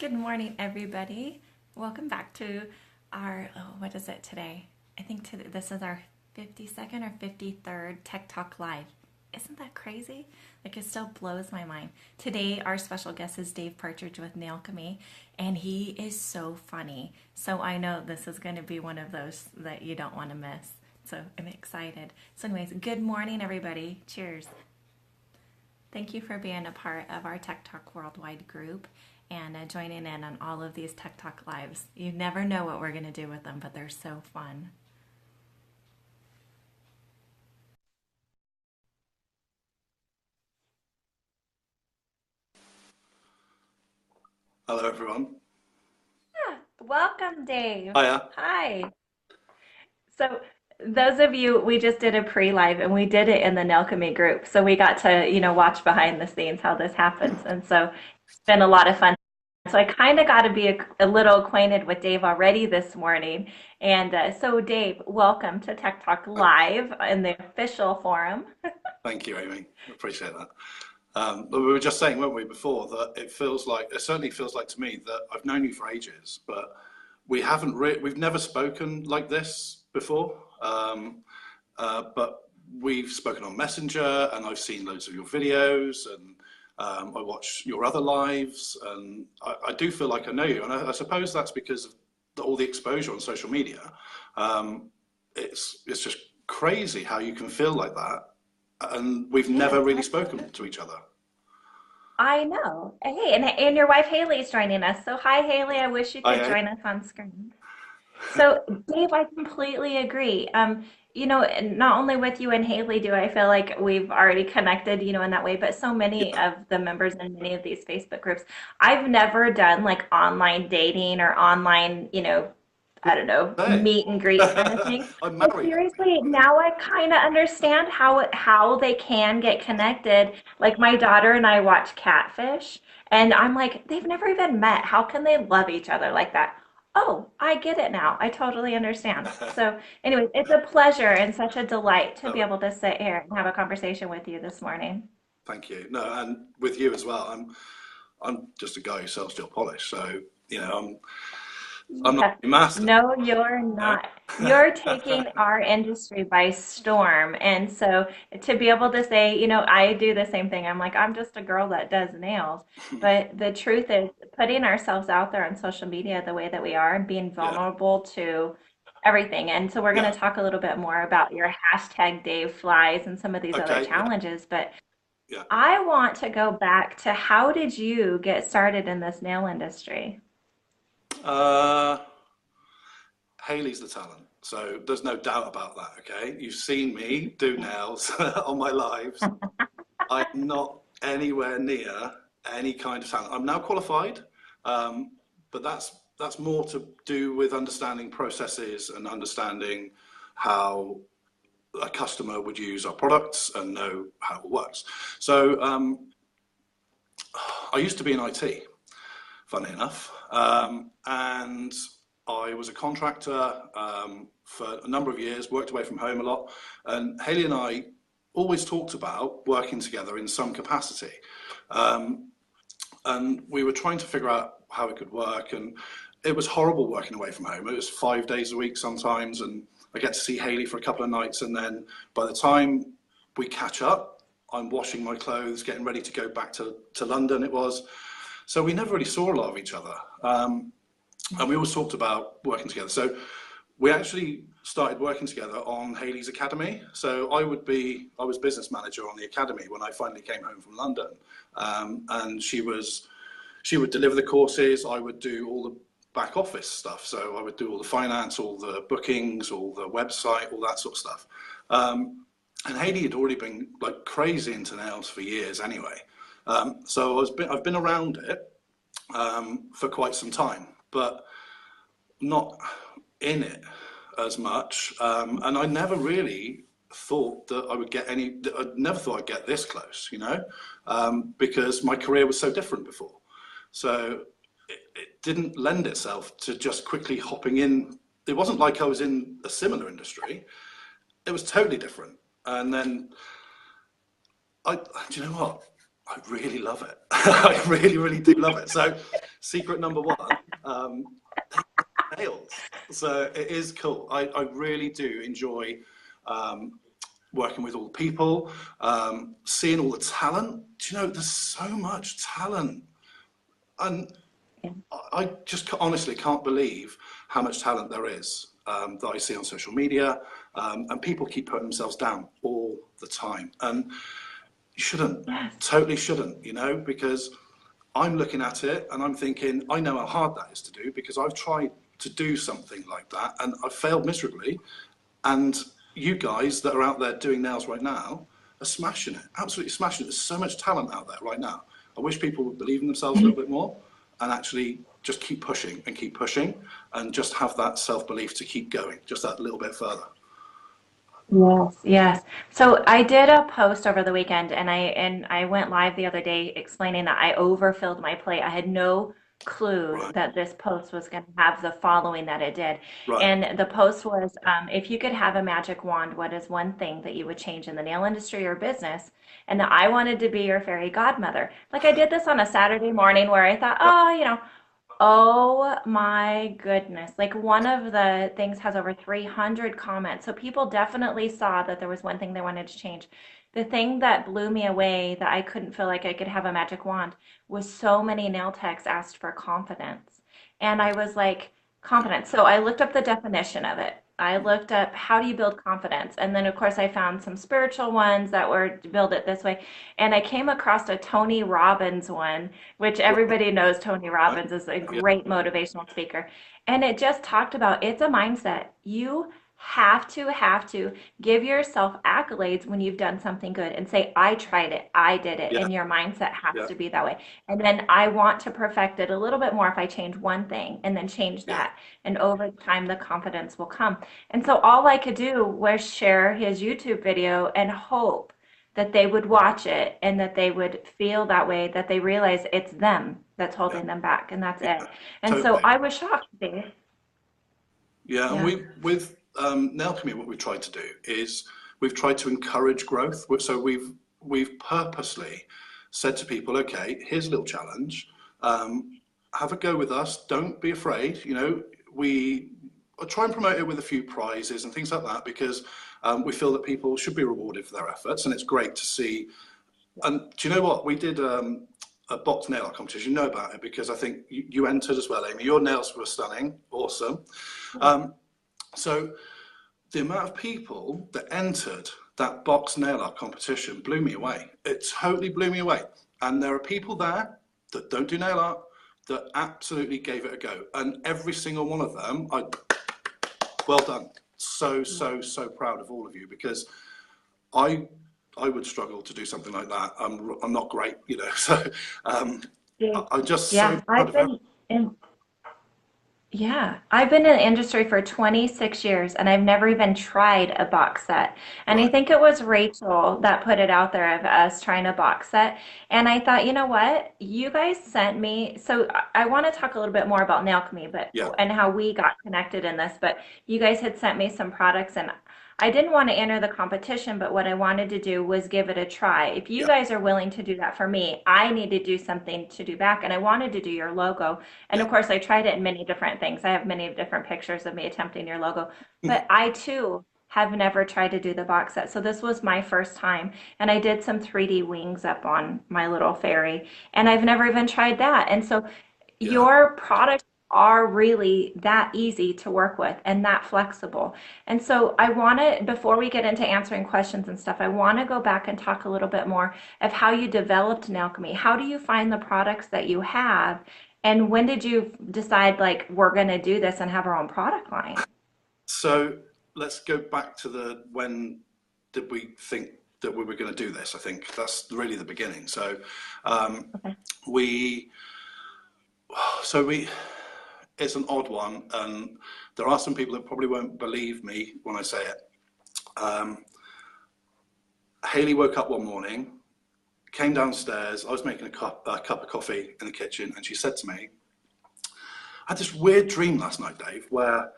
Good morning, everybody. Welcome back to our, what is it today? I think this is our 52nd or 53rd Tech Talk Live. Isn't that crazy? Like, it still blows my mind. Today, our special guest is Dave Partridge with Nailchemy, and he is so funny. So I know this is going to be one of those that you don't want to miss. So I'm excited. So anyways, good morning, everybody. Cheers. Thank you for being a part of our Tech Talk Worldwide group and joining in on all of these Tech Talk Lives. You never know what we're going to do with them, but they're so fun. Hello, everyone. Welcome, Dave. Hiya. Hi. So those of you, we just did a pre-live and we did it in the Nelkame group. So we got to, watch behind the scenes how this happens. And so it's been a lot of fun. So I kind of got to be a little acquainted with Dave already this morning. And so Dave, welcome to Tech Talk Live in the official forum. Thank you, Amy. Appreciate that. But we were just saying, weren't we, before, that it certainly feels like to me that I've known you for ages, but we've never spoken like this before. But we've spoken on Messenger, and I've seen loads of your videos, and I watch your other lives, and I do feel like I know you. And I suppose that's because of all the exposure on social media. It's just crazy how you can feel like that, and we've Yeah, never really spoken to each other. I know. Hey, and your wife Haley is joining us. So hi, Haley. I wish you could I, join us on screen. So, Dave, I completely agree. And not only with you and Haley do I feel like we've already connected, in that way, but so many yeah, of the members in many of these Facebook groups, I've never done like online dating or online, I don't know, hey, meet and greet kind of thing. I'm But married. seriously, now I kind of understand how they can get connected. Like my daughter and I watch Catfish, and I'm like, they've never even met. How can they love each other like that? Oh, I get it now. I totally understand. So, anyway, it's a pleasure and such a delight to be Oh, able to sit here and have a conversation with you this morning. thank you. No, and with you as well. I'm just a guy who sells gel polish, so I'm not a master. No, you're You not. know? You're taking our industry by storm. And so to be able to say, I do the same thing. I'm like, I'm just a girl that does nails. But the truth is, putting ourselves out there on social media the way that we are and being Yeah, vulnerable to everything. And so we're going yeah. to talk a little bit more about your hashtag Dave Flies and some of these other Okay, yeah, challenges. But yeah. I want to go back to how did you get started in this nail industry? Uh, Haley's the talent, so there's no doubt about that. Okay, you've seen me do nails on my lives. I'm not anywhere near any kind of talent. I'm now qualified, but that's more to do with understanding processes and understanding how a customer would use our products and know how it works. So I used to be in IT, funny enough, and I was a contractor for a number of years, worked away from home a lot, and Haley and I always talked about working together in some capacity. And we were trying to figure out how it could work, and it was horrible working away from home. It was 5 days a week sometimes, and I get to see Haley for a couple of nights, and then by the time we catch up, I'm washing my clothes, getting ready to go back to London. It was so we never really saw a lot of each other, and we always talked about working together. So we actually started working together on Haley's Academy. So I was business manager on the academy when I finally came home from London, and she would deliver the courses. I would do all the back office stuff. So I would do all the finance, all the bookings, all the website, all that sort of stuff. And Haley had already been like crazy into nails for years anyway. So I've been around it for quite some time, but not in it as much. And I never really thought that I would get I never thought I'd get this close, because my career was so different before. So it didn't lend itself to just quickly hopping in. It wasn't like I was in a similar industry. It was totally different. And then do you know what? I really love it. I really, really do love it. So secret number one, nails. So it is cool. I really do enjoy working with all the people, seeing all the talent. Do you know, there's so much talent. And Yeah. I just honestly can't believe how much talent there is that I see on social media. And people keep putting themselves down all the time. And you shouldn't, Yes. totally shouldn't, you know, because I'm looking at it and I'm thinking, I know how hard that is to do because I've tried to do something like that and I've failed miserably. And you guys that are out there doing nails right now are smashing it, absolutely smashing it. There's so much talent out there right now. I wish people would believe in themselves a little bit more and actually just keep pushing and just have that self-belief to keep going just that little bit further. Yes, yes. So I did a post over the weekend and I went live the other day explaining that I overfilled my plate. I had no clue Right, that this post was going to have the following that it did. right. And the post was, if you could have a magic wand, what is one thing that you would change in the nail industry or business? And that I wanted to be your fairy godmother. Like I did this on a Saturday morning where I thought, Yeah, oh, oh my goodness. Like one of the things has over 300 comments. So people definitely saw that there was one thing they wanted to change. The thing that blew me away that I couldn't feel like I could have a magic wand was so many nail techs asked for confidence. And I was like, confidence. So I looked up the definition of it. I looked up how do you build confidence? And then of course I found some spiritual ones that were to build it this way. And I came across a Tony Robbins one which right, everybody knows Tony right. Robbins is a Yeah, great motivational speaker. And it just talked about it's a mindset. You have to give yourself accolades when you've done something good and say, I tried it, I did it. yeah, And your mindset has yeah, to be that way. And then I want to perfect it a little bit more if I change one thing and then change yeah, that. And over time, the confidence will come. And so all I could do was share his YouTube video and hope that they would watch it and that they would feel that way, that they realize it's them that's yeah, holding them back, and that's it. yeah. And so Totally. I was shocked, Dave. Yeah, and Yeah. we with Nailchemy, what we've tried to do is we've tried to encourage growth. So we've purposely said to people, okay, here's a little challenge. Have a go with us. Don't be afraid. You know, we try and promote it with a few prizes and things like that because we feel that people should be rewarded for their efforts, and it's great to see. And do you know what? We did a box nail art competition. You know about it because I think you entered as well, Amy. Your nails were stunning, awesome. Um, so the amount of people that entered that box nail art competition blew me away. It totally blew me away. And there are people there that don't do nail art that absolutely gave it a go. And every single one of them, well done. So proud of all of you because I I would struggle to do something like that. I'm not great, you know. So um, Yeah. I'm just so Yeah. proud of everyone. I've been in the industry for 26 years and I've never even tried a box set. And I Right. think it was Rachel that put it out there of us trying a box set. And I thought, you know what? You guys sent me. So I want to talk a little bit more about Nailchemy, but Yeah. and how we got connected in this. But you guys had sent me some products and I didn't want to enter the competition, but what I wanted to do was give it a try. If you Yeah. guys are willing to do that for me, I need to do something to do back. And I wanted to do your logo. And Yeah. of course, I tried it in many different things. I have many different pictures of me attempting your logo, but I too have never tried to do the box set. So this was my first time. And I did some 3D wings up on my little fairy, and I've never even tried that. And so Yeah. your products are really that easy to work with and that flexible. And so I want to, before we get into answering questions and stuff, I want to go back and talk a little bit more of how you developed Nailchemy. How do you find the products that you have? And when did you decide, like, we're going to do this and have our own product line? So let's go back to the when did we think that we were going to do this? I think that's really the beginning. So um, Okay. we so we it's an odd one, and there are some people that probably won't believe me when I say it. Um, Hayley woke up one morning, came downstairs. I was making a cup of coffee in the kitchen, and she said to me, "I had this weird dream last night, Dave, where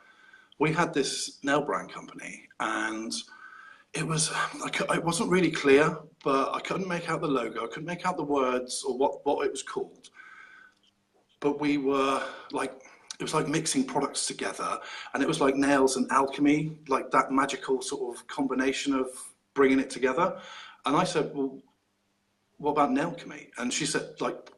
we had this nail brand company, and it wasn't really clear, but I couldn't make out the logo. I couldn't make out the words or what it was called. But we were like, it was like mixing products together, and it was like nails and alchemy, like that magical sort of combination of bringing it together. And I said, well, what about Nailchemy? And she said, like,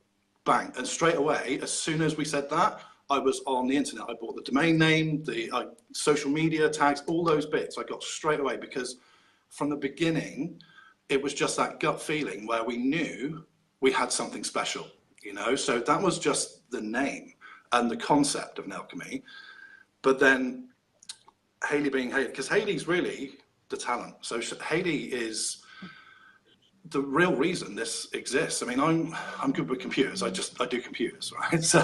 bang. And straight away, as soon as we said that, I was on the internet. I bought the domain name, the social media tags, all those bits. I got straight away, because from the beginning, it was just that gut feeling where we knew we had something special, you know? So that was just the name and the concept of Nailchemy. But then Hayley being Hayley, because Hayley's really the talent. So Hayley is the real reason this exists. I mean, I'm good with computers. I do computers, right? So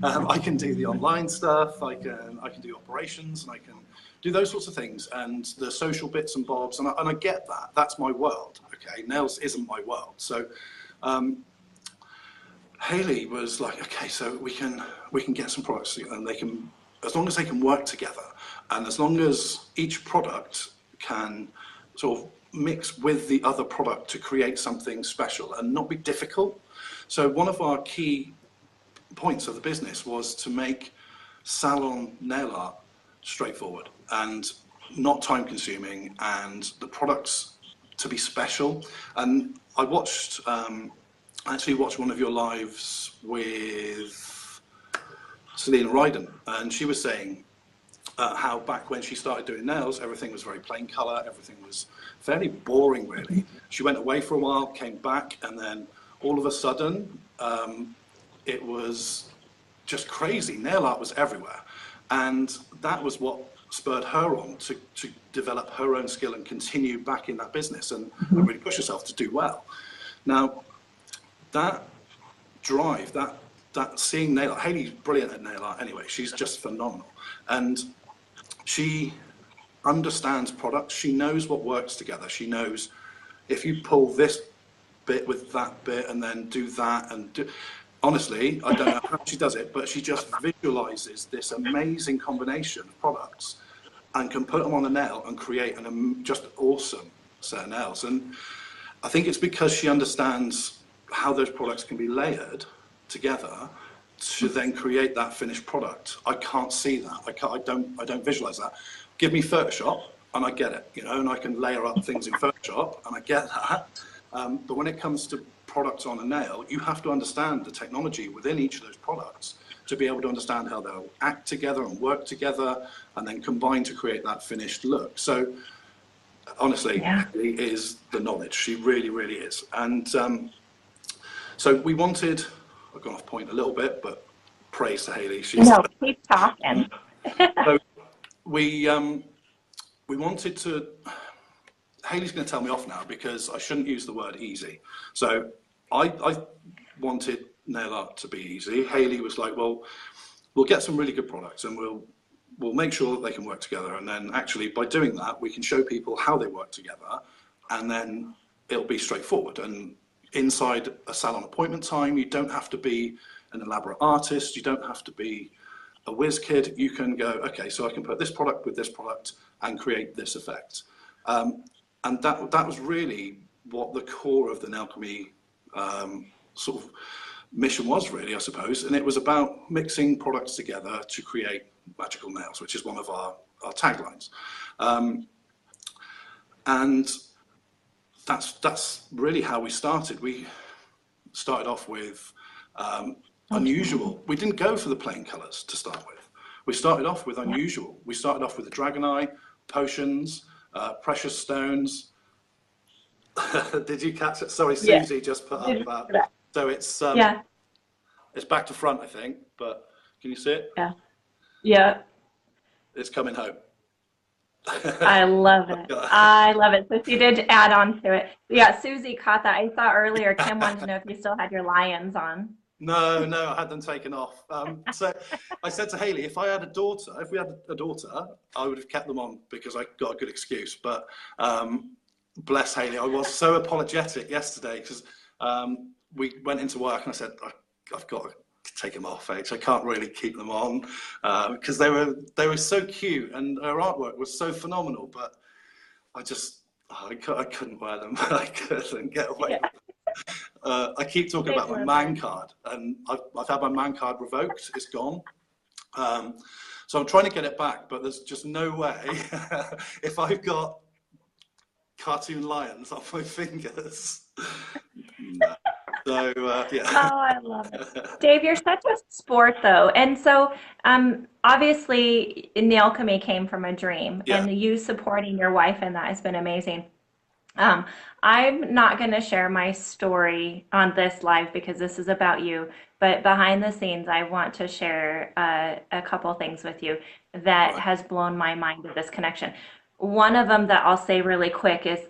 I can do the online stuff. I can do operations, and I can do those sorts of things, and the social bits and bobs. And I get that. That's my world. Okay, nails isn't my world. So Hayley was like, okay, so we can get some products, and they can, as long as they can work together, and as long as each product can sort of mix with the other product to create something special and not be difficult. So one of our key points of the business was to make salon nail art straightforward and not time consuming, and the products to be special. And I actually watched one of your lives with Selena Ryden, and she was saying how back when she started doing nails, everything was very plain color, everything was fairly boring, really. She went away for a while, came back, and then all of a sudden, it was just crazy. Nail art was everywhere. And that was what spurred her on to develop her own skill and continue back in that business and really push herself to do well. Now, that drive, that seeing nail art, Hayley's brilliant at nail art anyway, she's just phenomenal. And she understands products, she knows what works together. She knows if you pull this bit with that bit and then do that and do, honestly, I don't know how she does it, but she just visualizes this amazing combination of products and can put them on a nail and create just awesome set of nails. And I think it's because she understands how those products can be layered together to then create that finished product. I can't see that. I don't visualize that. Give me Photoshop and I get it, you know, and I can layer up things in Photoshop and I get that. But when it comes to products on a nail, you have to understand the technology within each of those products to be able to understand how they'll act together and work together and then combine to create that finished look. So honestly, Hayley is the knowledge. She really, really is. And so we wanted, I've gone off point a little bit, but praise to Hayley. No, keep talking. So we wanted to, Hayley's going to tell me off now because I shouldn't use the word easy. So I wanted nail art to be easy. Hayley was like, well, we'll get some really good products and we'll make sure that they can work together. And then actually by doing that, we can show people how they work together, and then it'll be straightforward. And inside a salon appointment time, you don't have to be an elaborate artist. You don't have to be a whiz kid. You can go, okay, so I can put this product with this product and create this effect. And that was really what the core of the Nailchemy sort of mission was, really, I suppose. And it was about mixing products together to create magical nails, which is one of our taglines. And that's really how we started. We started off with unusual. We didn't go for the plain colors to start with. We started off with unusual. We started off with the dragon eye, potions, precious stones. Did you catch it? Sorry, Susie just put up that. So it's back to front, I think, but can you see it? Yeah. It's coming home. I love it. I love it. So she did add on to it. Yeah, Susie caught that. I saw earlier, Kim wanted to know if you still had your lions on. No, I had them taken off. So I said to Hayley, if we had a daughter, I would have kept them on because I got a good excuse. But bless Hayley, I was so apologetic yesterday because we went into work and I said, I've got to take them off, I can't really keep them on because they were so cute and her artwork was so phenomenal. But I I couldn't wear them. I couldn't get away. Yeah, I keep talking they about my were man good. card, and I've had my man card revoked. It's gone. Um, so I'm trying to get it back, but there's just no way. If I've got cartoon lions on my fingers, no. So Oh, yeah, I love it. Dave, you're such a sport though. And so obviously Nailchemy came from a dream yeah, and you supporting your wife in that has been amazing. Um, I'm not going to share my story on this live because this is about you, but behind the scenes, I want to share a couple things with you that right, has blown my mind with this connection. One of them that I'll say really quick is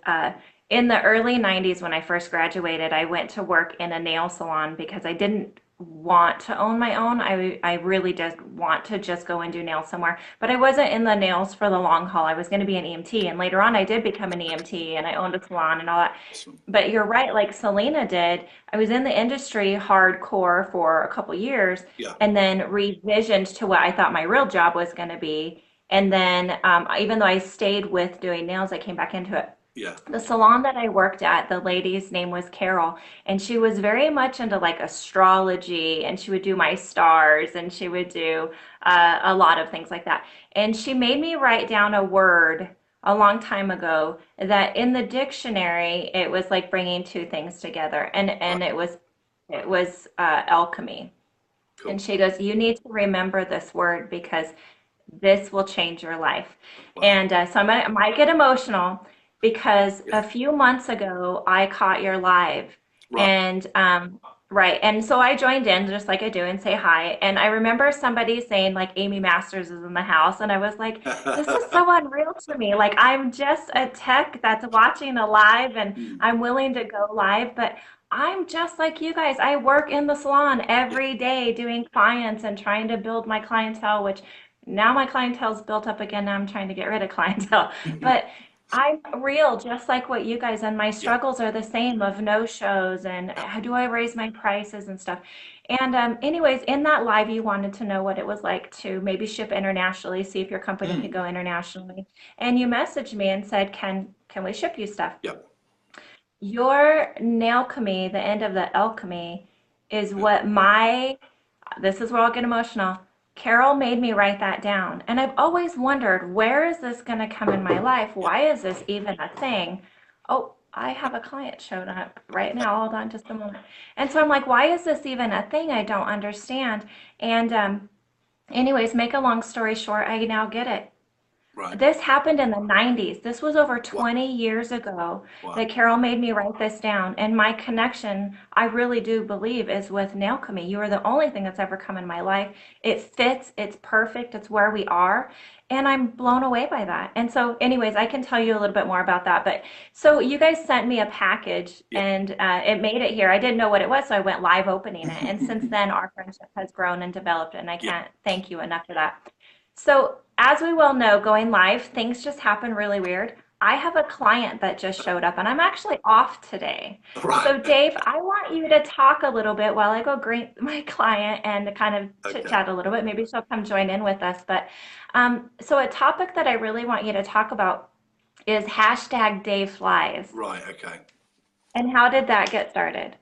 in the early 90s when I first graduated, I went to work in a nail salon because I didn't want to own my own. I really just want to just go and do nails somewhere. But I wasn't in the nails for the long haul. I was going to be an EMT. And later on, I did become an EMT and I owned a salon and all that. awesome. But you're right, like Selena did. I was in the industry hardcore for a couple years Yeah, and then revisioned to what I thought my real job was going to be. And then even though I stayed with doing nails, I came back into it. yeah, The salon that I worked at, the lady's name was Carol, and she was very much into like astrology, and she would do my stars, and she would do a lot of things like that. And she made me write down a word a long time ago that in the dictionary it was like bringing two things together, right, and it was alchemy. And cool. she goes, "You need to remember this word because this will change your life." Wow, And so I might get emotional because yeah, a few months ago I caught your live, right. and right, and so I joined in just like I do and say hi. And I remember somebody saying like Amy Masters is in the house, and I was like, this is so unreal to me. Like I'm just a tech that's watching a live, and Mm, I'm willing to go live, but I'm just like you guys. I work in the salon yeah, every day doing clients and trying to build my clientele, which now my clientele's built up again. Now I'm trying to get rid of clientele. But I'm real, just like what you guys, and my yeah, struggles are the same of no shows and how do I raise my prices and stuff. And anyways, in that live, you wanted to know what it was like to maybe ship internationally, see if your company could mm, go internationally. And you messaged me and said, can we ship you stuff? yeah, Your Nailchemy, the end of the alchemy, is yeah, what this is where I'll get emotional. Carol made me write that down. And I've always wondered, where is this going to come in my life? yeah. Why is this even a thing? Oh, I have a client showing up right now. Hold on just a moment. And so I'm like, why is this even a thing? I don't understand. And anyways, make a long story short, I now get it. Right. This happened in the 90s. This was over Wow, 20 years ago wow. that Carol made me write this down. And my connection, I really do believe, is with Nailchemy. You are the only thing that's ever come in my life. It fits, it's perfect, it's where we are. And I'm blown away by that. And so, anyways, I can tell you a little bit more about that. But so you guys sent me a package Yeah. and it made it here. I didn't know what it was, so I went live opening it. And since then, our friendship has grown and developed. And I Yeah, can't thank you enough for that. So, as we well know, going live, things just happen really weird. I have a client that just showed up, and I'm actually off today. right. So, Dave, I want you to talk a little bit while I go greet my client and kind of chit Okay, chat a little bit. Maybe she'll come join in with us. But so, a topic that I really want you to talk about is hashtag Dave Flies. right, okay. And how did that get started?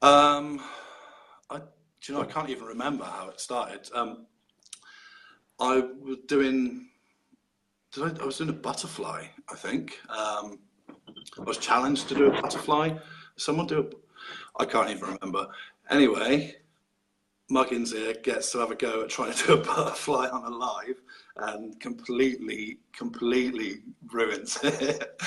Um, I, do you know, I can't even remember how it started. I was doing, I was doing a butterfly, I think. I was challenged to do a butterfly. Someone do a, I can't even remember. Anyway, Muggins here gets to have a go at trying to do a butterfly on a live and completely ruins it.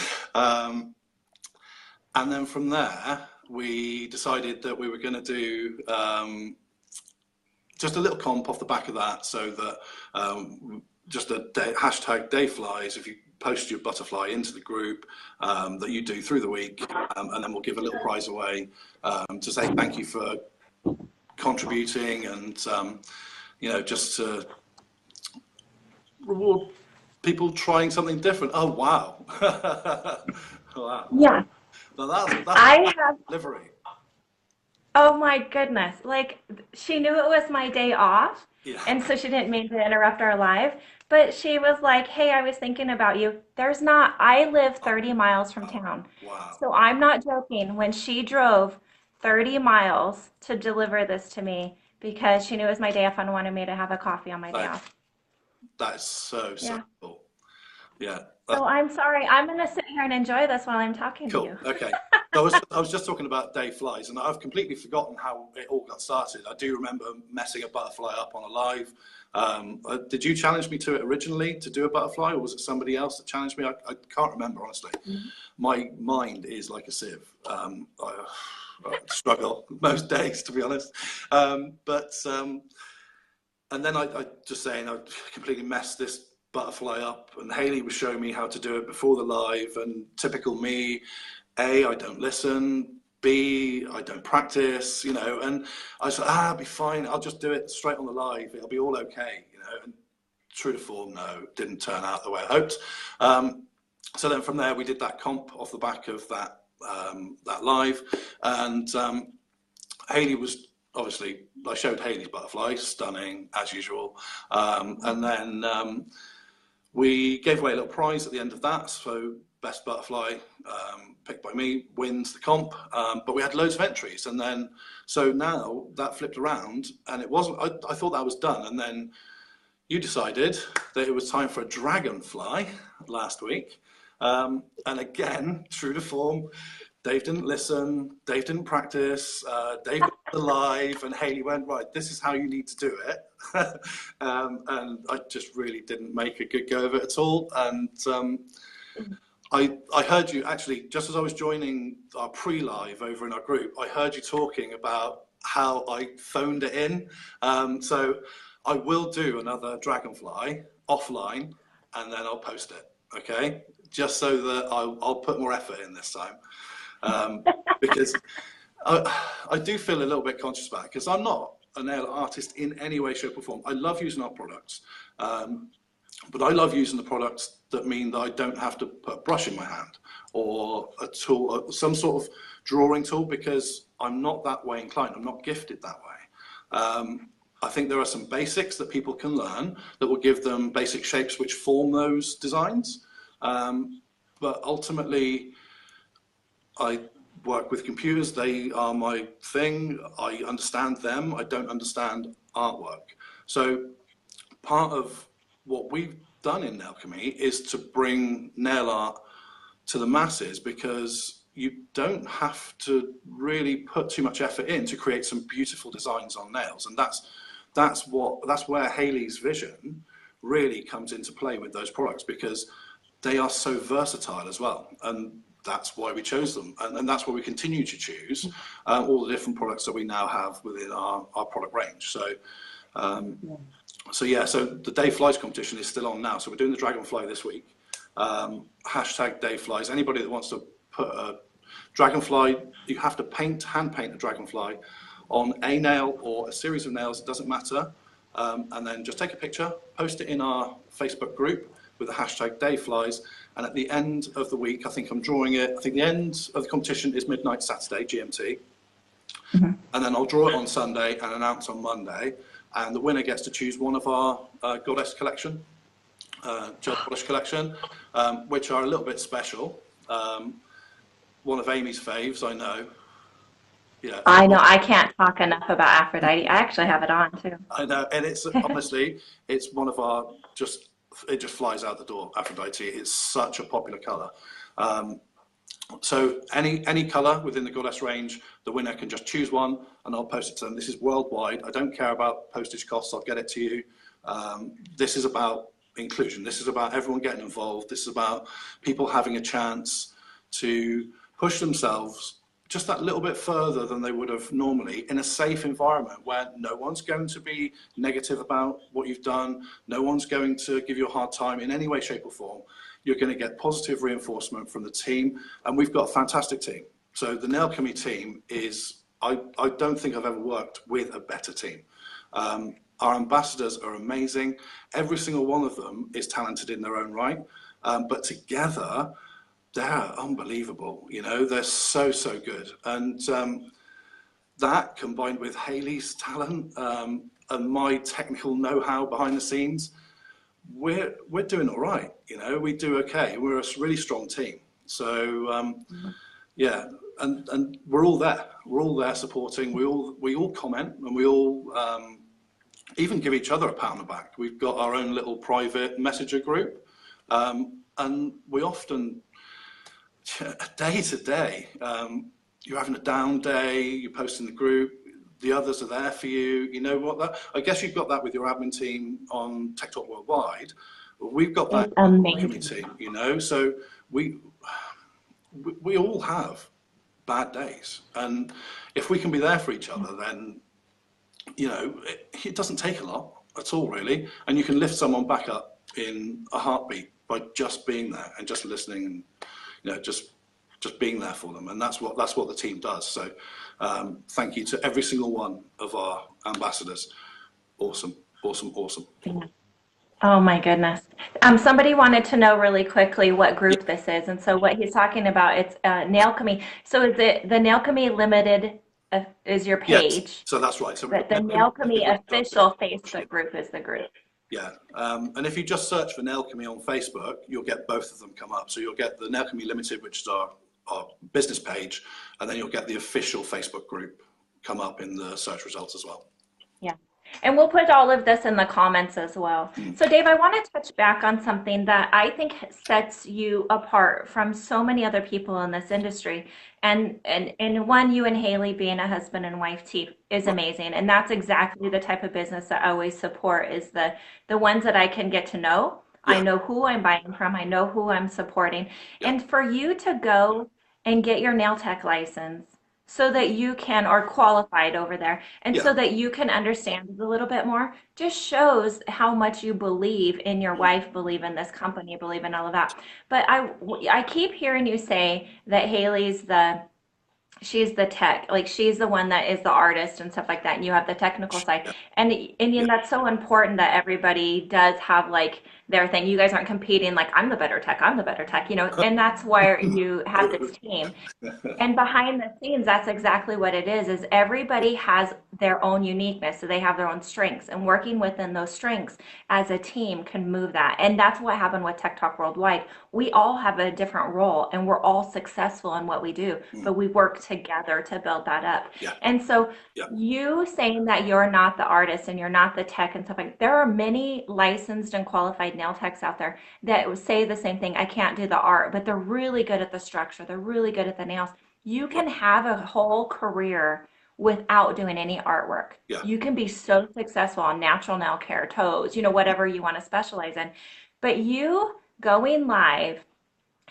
And then from there, we decided that we were going to do just a little comp off the back of that, so that just a hashtag day flies. If you post your butterfly into the group that you do through the week, and then we'll give a little prize away to say thank you for contributing, and just to reward people trying something different. Oh wow, wow. Yeah, Now that's I have. delivery. Oh my goodness. Like she knew it was my day off. Yeah. And so she didn't mean to interrupt our live, but she was like, "Hey, I was thinking about you. There's not, I live Oh, 30 miles from wow. town." Wow. So I'm not joking when she drove 30 miles to deliver this to me because she knew it was my day off and wanted me to have a coffee on my day That, off. that is so, so Yeah. cool. Yeah. So I'm sorry. I'm going to sit here and enjoy this while I'm talking to you. Cool. Okay. So I was just talking about Dave Flies, and I've completely forgotten how it all got started. I do remember messing a butterfly up on a live. Did you challenge me to it originally to do a butterfly, or was it somebody else that challenged me? I can't remember, honestly. My mind is like a sieve. I struggle most days, to be honest. And then I just saying I completely messed this butterfly up, and Hayley was showing me how to do it before the live, and typical me, A, I don't listen, B, I don't practice, you know, and I said, I'll be fine, I'll just do it straight on the live, it'll be all okay, you know, and true to form, no, didn't turn out the way I hoped. So then from there we did that comp off the back of that live, and Hayley was obviously, I showed Hayley's butterfly, stunning as usual. And then we gave away a little prize at the end of that. So best butterfly picked by me wins the comp. But we had loads of entries. And then, so now that flipped around and it wasn't, I thought that was done. And then you decided that it was time for a dragonfly last week. And again, true to form, Dave didn't listen, Dave didn't practice, Dave got the live, and Hayley went, right, this is how you need to do it. And I just really didn't make a good go of it at all. And I heard you actually, just as I was joining our pre-live over in our group, I heard you talking about how I phoned it in. So I will do another dragonfly offline, and then I'll post it, okay? Just so that I'll put more effort in this time. Because I do feel a little bit conscious about it, because I'm not a nail artist in any way, shape or form. I love using our products, but I love using the products that mean that I don't have to put a brush in my hand or a tool, some sort of drawing tool, because I'm not that way inclined. I'm not gifted that way. I think there are some basics that people can learn that will give them basic shapes which form those designs. But ultimately, I work with computers, they are my thing, I understand them, I don't understand artwork. So part of what we've done in Nailchemy is to bring nail art to the masses, because you don't have to really put too much effort in to create some beautiful designs on nails. And that's where Hayley's vision really comes into play with those products, because they are so versatile as well. And that's why we chose them, and that's why we continue to choose all the different products that we now have within our product range. So, so the Dave Flies competition is still on now. So we're doing the Dragonfly this week. Hashtag Dave Flies. Anybody that wants to put a dragonfly, you have to hand paint a dragonfly on a nail or a series of nails, it doesn't matter. And then just take a picture, post it in our Facebook group with the hashtag Dave Flies. And at the end of the week, I think I'm drawing it, I think the end of the competition is midnight Saturday, GMT. And then I'll draw it on Sunday and announce on Monday. And the winner gets to choose one of our Goddess collection, Gel Polish collection, which are a little bit special. One of Amy's faves, I know. Yeah. I know. I can't talk enough about Aphrodite. I actually have it on too. I know. And it's honestly, it's one of our it just flies out the door, Aphrodite. It's such a popular color. So any color within the Goddess range, the winner can just choose one and I'll post it to them. This is worldwide. I don't care about postage costs. I'll get it to you. This is about inclusion. This is about everyone getting involved. This is about people having a chance to push themselves just that little bit further than they would have normally in a safe environment where no one's going to be negative about what you've done. No one's going to give you a hard time in any way, shape or form. You're going to get positive reinforcement from the team. And we've got a fantastic team. So the Nailchemy team is, I don't think I've ever worked with a better team. Our ambassadors are amazing. Every single one of them is talented in their own right. But together, they're unbelievable, you know, they're so good. And that combined with Hayley's talent and my technical know-how behind the scenes, we're doing all right. You know, we do okay. We're a really strong team. So yeah, and we're all there. We're all there supporting. We all comment, and we all even give each other a pat on the back. We've got our own little private messenger group, and we often, day to day, you're having a down day, you post in the group, the others are there for you. You know what? That, I guess you've got that with your admin team on Tech Talk Worldwide. We've got that Nailchemy team, you know. So we all have bad days, and if we can be there for each other, then you know it doesn't take a lot at all, really, and you can lift someone back up in a heartbeat by just being there and just listening and you know just being there for them, and that's what the team does. So thank you to every single one of our ambassadors. Awesome. Yeah. Oh my goodness. Somebody wanted to know really quickly what group this is, and so what he's talking about, it's Nailchemy. So is it the Nailchemy Limited is your page? Yes, so that's right. So the Nailchemy official Facebook group is the group. Yeah, and if you just search for Nailchemy on Facebook, you'll get both of them come up. So you'll get the Nailchemy Limited, which is our business page, and then you'll get the official Facebook group come up in the search results as well. Yeah. And we'll put all of this in the comments as well. So Dave, I want to touch back on something that I think sets you apart from so many other people in this industry. And one, you and Hayley being a husband and wife team is amazing. And that's exactly the type of business that I always support, is the ones that I can get to know. Yeah. I know who I'm buying from. I know who I'm supporting. Yeah. And for you to go and get your nail tech license so that you can, or qualified over there, and so that you can understand it a little bit more, just shows how much you believe in your wife, believe in this company, believe in all of that. But I keep hearing you say that Hayley's she's the tech, like she's the one that is the artist and stuff like that, and you have the technical side. And that's so important that everybody does have like their thing. You guys aren't competing like I'm the better tech, you know, and that's where you have this team. And behind the scenes, that's exactly what it is everybody has their own uniqueness. So they have their own strengths, and working within those strengths as a team can move that. And that's what happened with Tech Talk Worldwide. We all have a different role, and we're all successful in what we do, but we work together to build that up. Yeah. And so you saying that you're not the artist and you're not the tech and stuff like that, there are many licensed and qualified nail techs out there that say the same thing. I can't do the art, but they're really good at the structure. They're really good at the nails. You can have a whole career without doing any artwork. Yeah. You can be so successful on natural nail care, toes, you know, whatever you want to specialize in. But you going live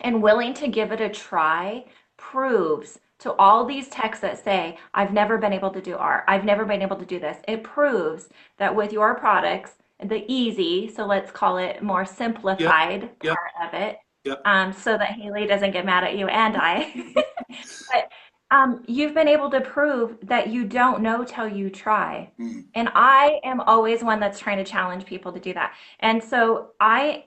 and willing to give it a try proves to all these techs that say, I've never been able to do art, I've never been able to do this. It proves that with your products, the easy, so let's call it more simplified part of it, so that Hayley doesn't get mad at you and I. But you've been able to prove that you don't know till you try. And I am always one that's trying to challenge people to do that. And so I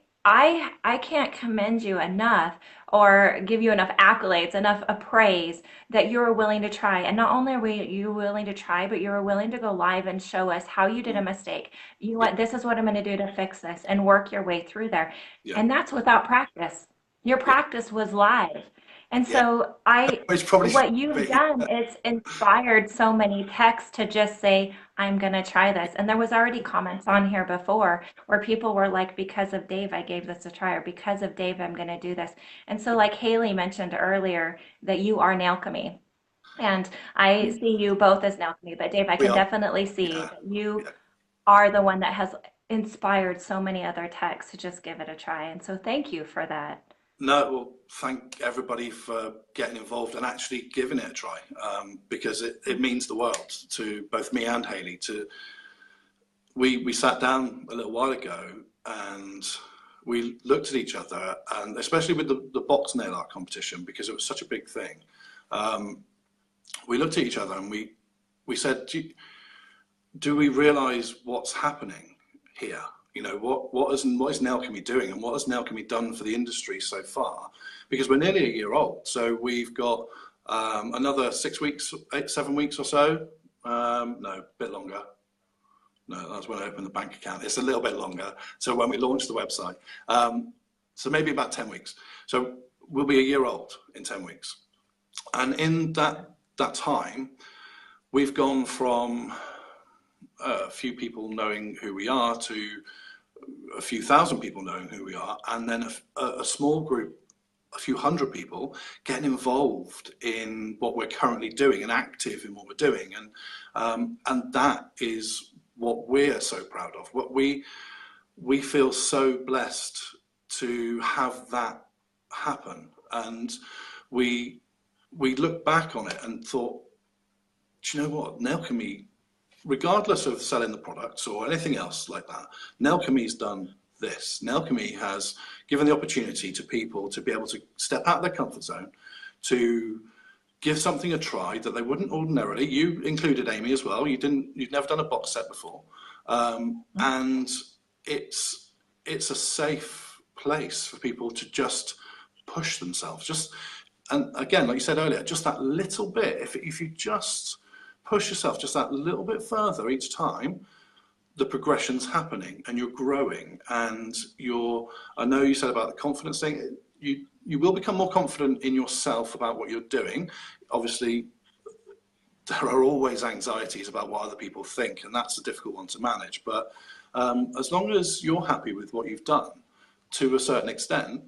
can't commend you enough or give you enough accolades, enough praise that you're willing to try. And not only are you willing to try, but you're willing to go live and show us how you did a mistake. You what? This is what I'm going to do to fix this, and work your way through there. And that's without practice. Your practice was live. And so what you've done is inspired so many techs to just say, I'm going to try this. And there was already comments on here before where people were like, because of Dave, I gave this a try, or because of Dave, I'm going to do this. And so like Hayley mentioned earlier that you are Nailchemy. And I see you both as Nailchemy, but Dave, I can definitely see that you are the one that has inspired so many other techs to just give it a try. And so thank you for that. No, well, thank everybody for getting involved and actually giving it a try, because it means the world to both me and Hayley. We sat down a little while ago and we looked at each other, and especially with the box nail art competition, because it was such a big thing, we looked at each other and we said, do we realize what's happening here? You know, what is Nailchemy doing, and what has Nailchemy done for the industry so far? Because we're nearly a year old, so we've got Another 6 weeks, 7 weeks or so. No, a bit longer. No, that's when I opened the bank account. It's a little bit longer. So when we launched the website, so maybe about 10 weeks. So we'll be a year old in 10 weeks. And in that time, we've gone from a few people knowing who we are to a few thousand people knowing who we are, and then a small group, a few hundred people getting involved in what we're currently doing and active in what we're doing. And that is what we're so proud of. What we feel so blessed to have that happen. And we look back on it and thought, do you know what? Nailchemy, regardless of selling the products or anything else like that, Nailchemy's done this. Nailchemy has given the opportunity to people to be able to step out of their comfort zone, to give something a try that they wouldn't ordinarily. You included, Amy, as well. You'd never done a box set before, and it's a safe place for people to just push themselves. And again, like you said earlier, just that little bit. If you just push yourself just that little bit further each time, the progression's happening and you're growing. And I know you said about the confidence thing. You will become more confident in yourself about what you're doing. Obviously, there are always anxieties about what other people think, and that's a difficult one to manage. But as long as you're happy with what you've done, to a certain extent,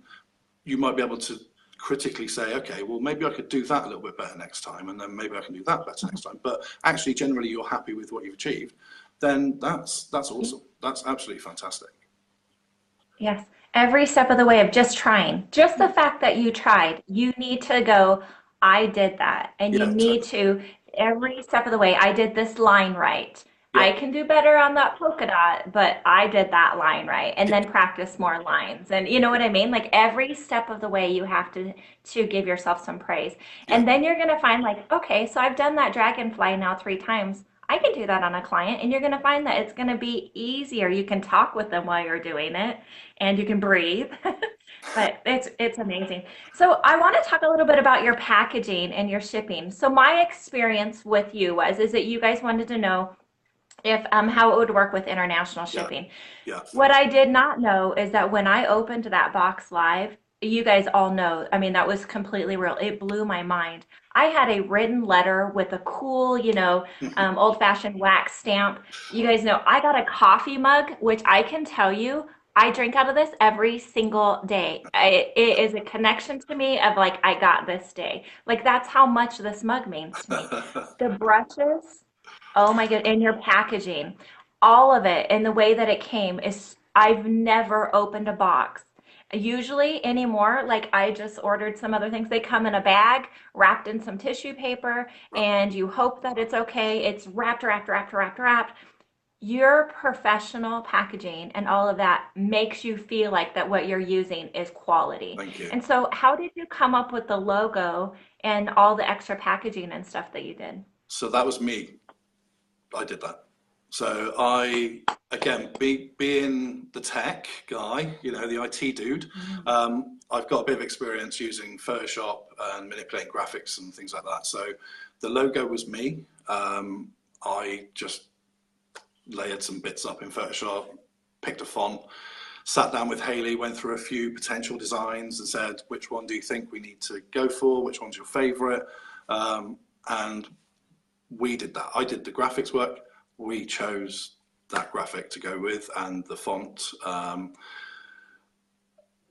you might be able to critically say, okay, well, maybe I could do that a little bit better next time, and then maybe I can do that better next time. But actually, generally, you're happy with what you've achieved, then that's awesome. That's absolutely fantastic. Yes. Every step of the way of just trying, just the fact that you tried, you need to go, I did that. And you Yeah, need totally. to, every step of the way, I did this line right. I Yeah, can do better on that polka dot, but I did that line right. And yeah, then practice more lines. And you know what I mean? Like every step of the way, you have to give yourself some praise. yeah, And then you're going to find like, okay, so I've done that dragonfly now 3 times. I can do that on a client, and you're going to find that it's going to be easier. You can talk with them while you're doing it, and you can breathe. But it's amazing. So I want to talk a little bit about your packaging and your shipping. So my experience with you is that you guys wanted to know if how it would work with international yeah, shipping. yeah, What I did not know is that when I opened that box live, you guys all know, I mean, that was completely real. It blew my mind. I had a written letter with a cool, old-fashioned wax stamp. You guys know I got a coffee mug, which I can tell you, I drink out of this every single day. It is a connection to me of like, I got this day. Like, that's how much this mug means to me. The brushes, oh my God, and your packaging, all of it, and the way that it came is, I've never opened a box. Usually anymore, like I just ordered some other things. They come in a bag wrapped in some tissue paper, right. and you hope that it's okay. It's wrapped, wrapped, wrapped, wrapped, wrapped. Your professional packaging and all of that makes you feel like that what you're using is quality. Thank you. And so, how did you come up with the logo and all the extra packaging and stuff that you did? So that was me. I did that. So again, being the tech guy, the IT dude, Mhm. I've got a bit of experience using Photoshop and manipulating graphics and things like that. So the logo was me. I just layered some bits up in Photoshop, picked a font, sat down with Hayley, went through a few potential designs and said, which one do you think we need to go for? Which one's your favorite? And we did that. I did the graphics work. We chose that graphic to go with and the font.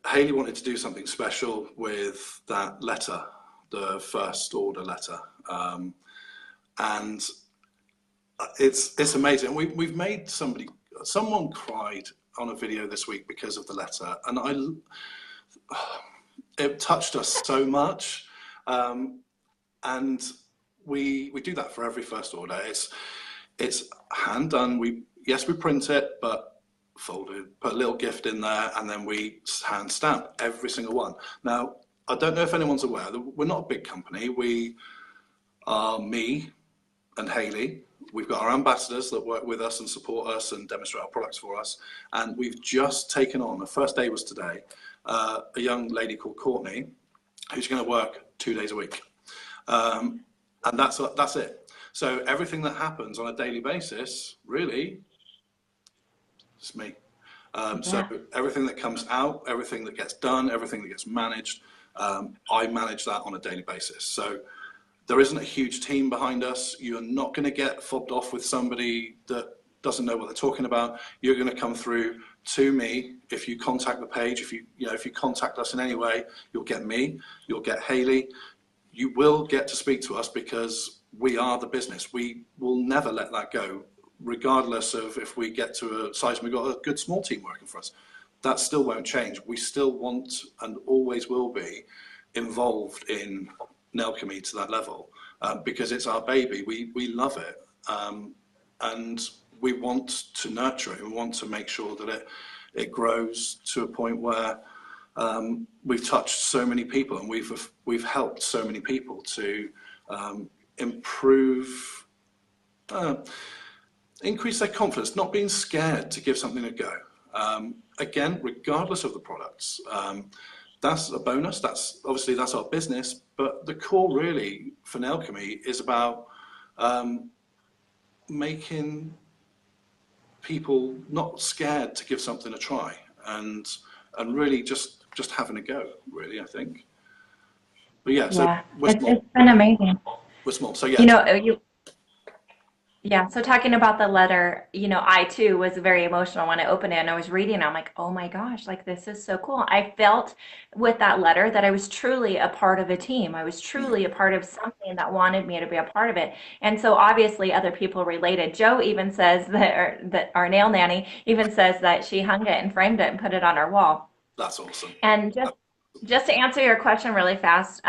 Hayley wanted to do something special with that letter, the first order letter. And it's amazing. We've made someone cried on a video this week because of the letter, and it touched us so much. And we do that for every first order. It's hand done. We print it, but folded, put a little gift in there, and then we hand stamp every single one. Now, I don't know if anyone's aware that we're not a big company. We are me and Hayley. We've got our ambassadors that work with us and support us and demonstrate our products for us. And we've just taken on, the first day was today, a young lady called Courtney, who's going to work 2 days a week. And that's it. So everything that happens on a daily basis, really, it's me. So Yeah. everything that comes out, everything that gets done, everything that gets managed, I manage that on a daily basis. So there isn't a huge team behind us. You're not going to get fobbed off with somebody that doesn't know what they're talking about. You're going to come through to me. If you contact the page, if you contact us in any way, you'll get me, you'll get Hayley. You will get to speak to us because we are the business. We will never let that go, regardless of if we get to a size and we've got a good small team working for us. That still won't change. We still want and always will be involved in Nailchemy to that level, because it's our baby. We love it, and we want to nurture it. We want to make sure that it grows to a point where we've touched so many people, and we've helped so many people to improve, increase their confidence, not being scared to give something a go. Again, regardless of the products. That's a bonus. That's our business, but the core really for Nailchemy is about making people not scared to give something a try, and really just having a go. Really, I think. But yeah, so Yeah. we're It's small. it's been amazing. We're small. So You yeah, know, you Yeah, so talking about the letter, I too was very emotional when I opened it and I was reading. I'm like, oh my gosh, like this is so cool. I felt with that letter that I was truly a part of a team. I was truly a part of something that wanted me to be a part of it. And so obviously other people related. Joe even says that our nail nanny even says that she hung it and framed it and put it on our wall. that's awesome. And just to answer your question really fast,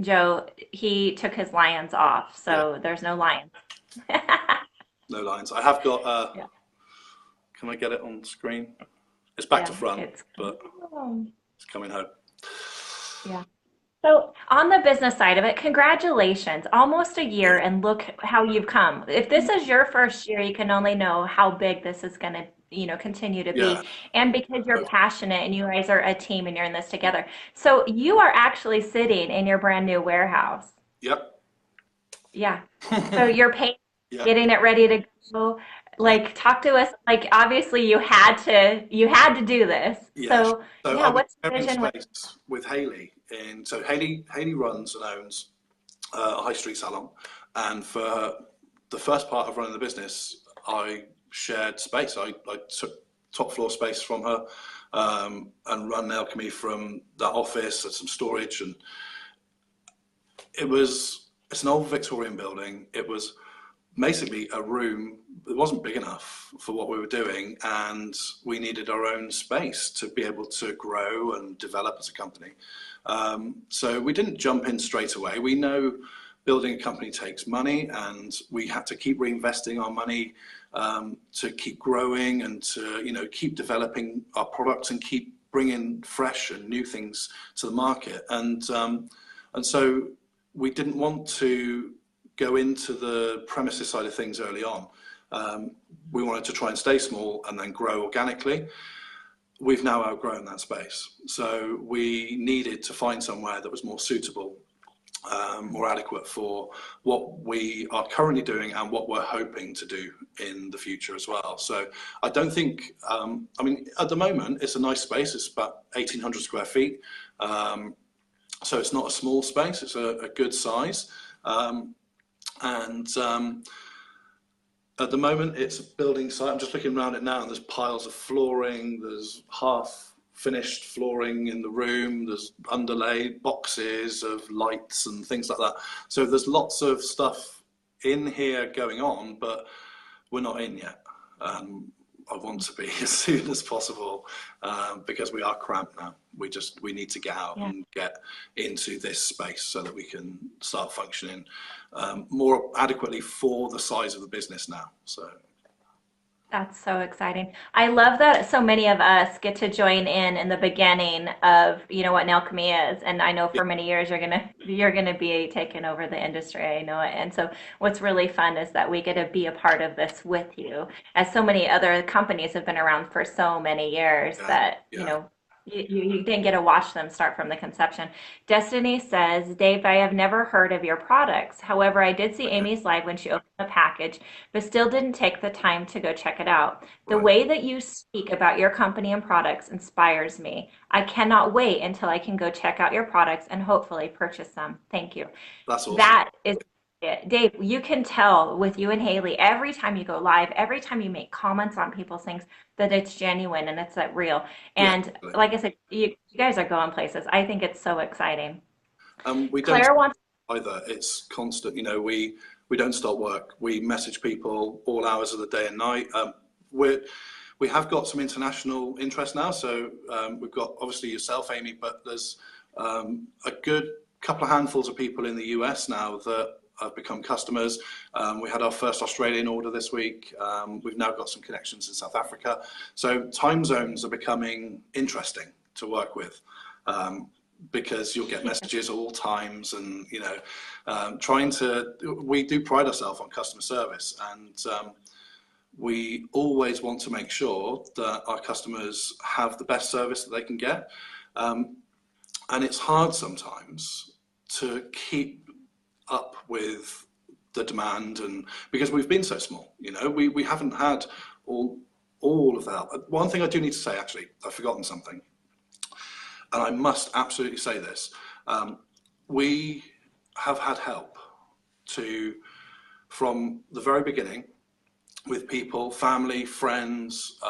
Joe, he took his lions off, Yeah, so there's no lions. no lines. I have got. Yeah. Can I get it on screen? It's back to Yeah, front, it's but cool. it's coming home. Yeah. So on the business side of it, congratulations. Almost a year and look how you've come. If this is your first year, you can only know how big this is going to, continue to Yeah. be. And because you're passionate and you guys are a team and you're in this together. So you are actually sitting in your brand new warehouse. Yep. Yeah. So you're painting, Yeah. getting it ready to go. Yeah. Like talk to us. Like obviously you had to do this. Yes. So So yeah, I've been what's the sharing vision with space with Hayley, and so Hayley runs and owns a high street salon, and for the first part of running the business, I shared space. I took top floor space from her, and run Nailchemy from that office and some storage, and it's an old Victorian building. It was basically a room that wasn't big enough for what we were doing, and we needed our own space to be able to grow and develop as a company. So we didn't jump in straight away. We know building a company takes money, and we had to keep reinvesting our money to keep growing and to keep developing our products and keep bringing fresh and new things to the market. And so we didn't want to go into the premises side of things early on. We wanted to try and stay small and then grow organically. We've now outgrown that space. So we needed to find somewhere that was more suitable, more adequate for what we are currently doing and what we're hoping to do in the future as well. So I don't think, at the moment, it's a nice space. It's about 1,800 square feet. So it's not a small space, it's a good size. And at the moment, it's a building site. I'm just looking around it now, and there's piles of flooring. There's half finished flooring in the room. There's underlaid boxes of lights and things like that. So there's lots of stuff in here going on, but we're not in yet. I want to be as soon as possible, because we are cramped now. We need to get out and get into this space so that we can start functioning more adequately for the size of the business now. So That's so exciting. I love that so many of us get to join in the beginning of, what Nailchemy is. And I know yeah, for many years you're gonna be taking over the industry. I know it. And so what's really fun is that we get to be a part of this with you, as so many other companies have been around for so many years yeah, that, yeah. You didn't get to watch them start from the conception. Destiny says, Dave, I have never heard of your products. However, I did see Okay, Amy's live when she opened the package, but still didn't take the time to go check it out. The right. way that you speak about your company and products inspires me. I cannot wait until I can go check out your products and hopefully purchase them. Thank you. That's awesome. That is it. Dave, you can tell with you and Hayley every time you go live, every time you make comments on people's things, that it's genuine and it's that real. Yeah. And like I said, you guys are going places. I think it's so exciting. We don't Claire wants, either. It's constant. We don't stop work. We message people all hours of the day and night. We have got some international interest now. So we've got obviously yourself, Amy, but there's a good couple of handfuls of people in the US now that have become customers. We had our first Australian order this week. We've now got some connections in South Africa. So time zones are becoming interesting to work with. Because you'll get messages at all times, and we do pride ourselves on customer service, and we always want to make sure that our customers have the best service that they can get, and it's hard sometimes to keep up with the demand, and because we've been so small, we haven't had all of that. One thing I do need to say, actually, I've forgotten something. And I must absolutely say this, we have had help from the very beginning with people, family, friends,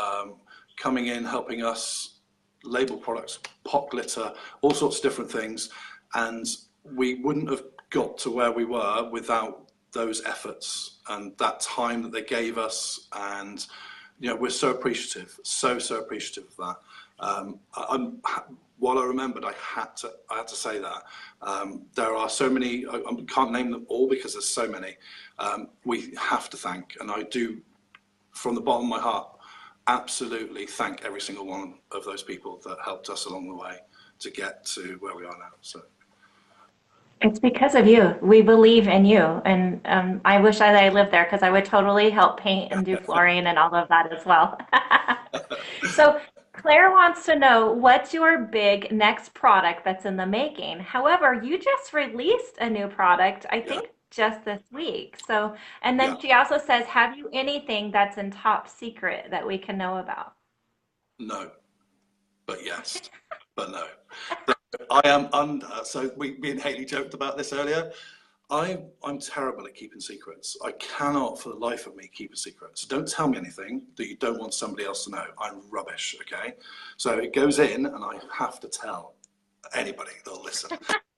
coming in, helping us label products, pot glitter, all sorts of different things. And we wouldn't have got to where we were without those efforts and that time that they gave us. And, we're so appreciative, so appreciative of that. While I remembered, I had to say that. There are so many, I can't name them all because there's so many. We have to thank, and I do, from the bottom of my heart, absolutely thank every single one of those people that helped us along the way to get to where we are now. So it's because of you. We believe in you. And I wish I lived there because I would totally help paint and do flooring and all of that as well. So Claire wants to know what's your big next product that's in the making. However, you just released a new product, I yeah, think just this week. So, and yeah, then she also says, have you anything that's in top secret that we can know about? no, but yes, but no. I am under, so me and Hayley joked about this earlier. I'm terrible at keeping secrets. I cannot for the life of me keep a secret. So don't tell me anything that you don't want somebody else to know. I'm rubbish, okay? So it goes in and I have to tell anybody that'll listen.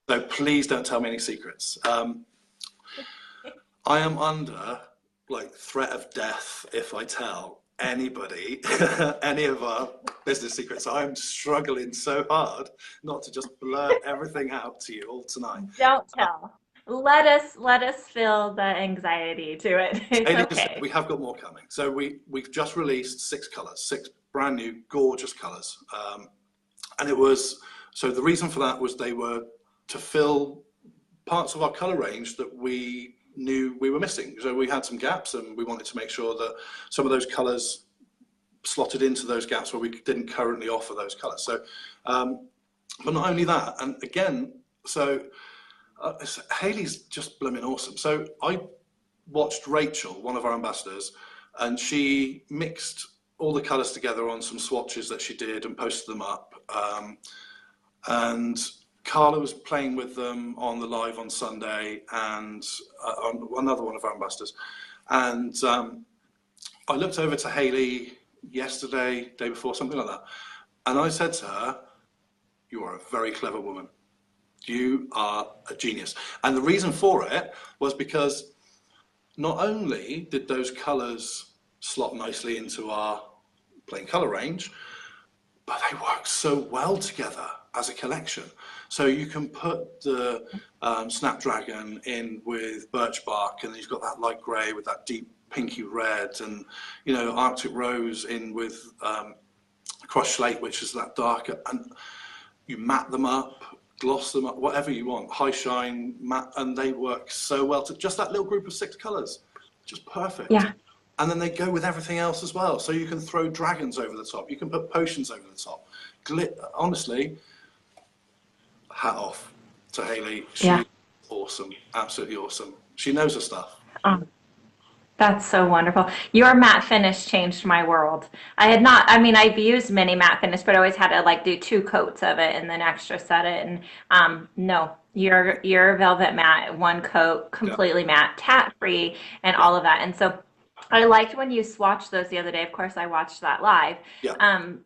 So please don't tell me any secrets. I am under threat of death if I tell anybody any of our business secrets. I'm struggling so hard not to just blurt everything out to you all tonight. Don't tell. Let us feel the anxiety to it. It's Haley just said okay. we have got more coming. So we've just released 6 colours, 6 brand new gorgeous colours, and it was, so the reason for that was they were to fill parts of our colour range that we knew we were missing. So we had some gaps, and we wanted to make sure that some of those colours slotted into those gaps where we didn't currently offer those colours. So, but not only that, and again, so Hayley's just blooming awesome. So I watched Rachel, one of our ambassadors, and she mixed all the colours together on some swatches that she did and posted them up. And Carla was playing with them on the live on Sunday, and on another one of our ambassadors. And I looked over to Hayley yesterday, day before, something like that, and I said to her, "You are a very clever woman. You are a genius." And the reason for it was because not only did those colours slot nicely into our plain colour range, but they work so well together as a collection. So you can put the Snapdragon in with birch bark, and then you've got that light grey with that deep pinky red, and Arctic Rose in with crushed slate, which is that darker, and you matte them up, gloss them up, whatever you want, high shine, matte, and they work so well to just that little group of 6 colours. Just perfect. Yeah. and then they go with everything else as well. So you can throw dragons over the top. You can put potions over the top. Honestly, hat off to Hayley. Yeah. She's awesome, absolutely awesome. She knows her stuff. Um, That's so wonderful. Your matte finish changed my world. I had not, I mean, I've used many matte finish, but I always had to like do two coats of it and then extra set it. And no, your velvet matte, one coat, Yeah, completely matte, tat free, and all of that. And so I liked when you swatched those the other day. Of course, I watched that live. yeah, Um,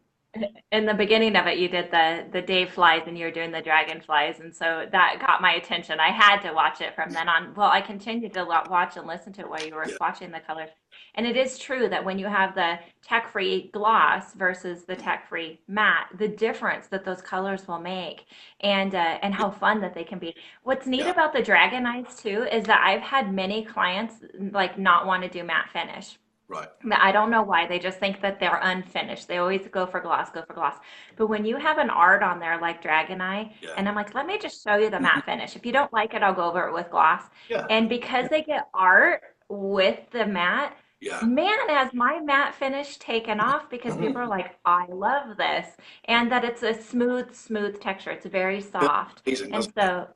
in the beginning of it, you did the Dave flies and you were doing the dragonflies, and so that got my attention. I had to watch it from then on. Well, I continued to watch and listen to it while you were yeah, swatching the colors. And it is true that when you have the tech-free gloss versus the tech-free matte, the difference that those colors will make, and yeah, how fun that they can be. What's neat yeah. about the dragon eyes too is that I've had many clients like not want to do matte finish. Right. I don't know why. They just think that they're unfinished. They always go for gloss, go for gloss. But when you have an art on there like Dragon Eye, Yeah. and I'm like, let me just show you the Hmm. matte finish. If you don't like it, I'll go over it with gloss. Yeah. And because they get art with the matte, Yeah. man, has my matte finish taken off because people are Mhm. like, I love this. And that it's a smooth, smooth texture. It's very Feels soft. amazing, And doesn't it? so,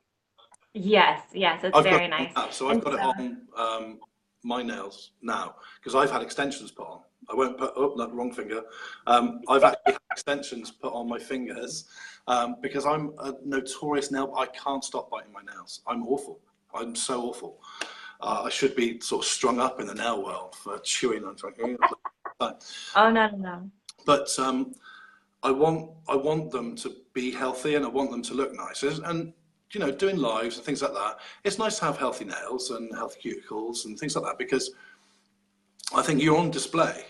yes, yes, it's I've got very it on nice. that, so I've And got it so, on my nails now because I've had extensions put on. I won't put, oh, no, wrong finger. I've actually had extensions put on my fingers because I'm a notorious nail. I can't stop biting my nails. I'm awful. I'm so awful. I should be sort of strung up in the nail world for chewing on something. oh, no, no, no. But I want them to be healthy and I want them to look nice. And doing lives and things like that, it's nice to have healthy nails and healthy cuticles and things like that because I think you're on display.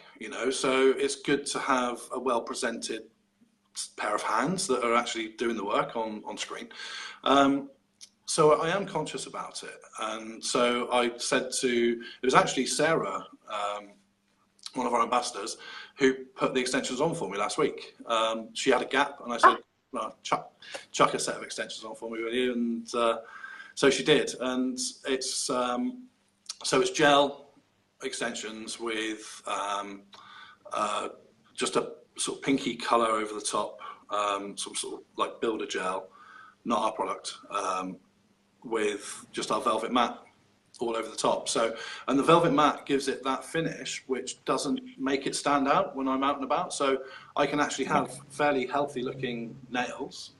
So it's good to have a well presented pair of hands that are actually doing the work on screen. So I am conscious about it. And so I said it was actually Sarah, one of our ambassadors, who put the extensions on for me last week. She had a gap, and I said, well, chuck a set of extensions on for me, will you? And so she did. And it's gel extensions with just a sort of pinky color over the top, some sort of like builder gel, not our product, with just our velvet matte all over the top. So, and the velvet matte gives it that finish, which doesn't make it stand out when I'm out and about. So I can actually have fairly healthy looking nails,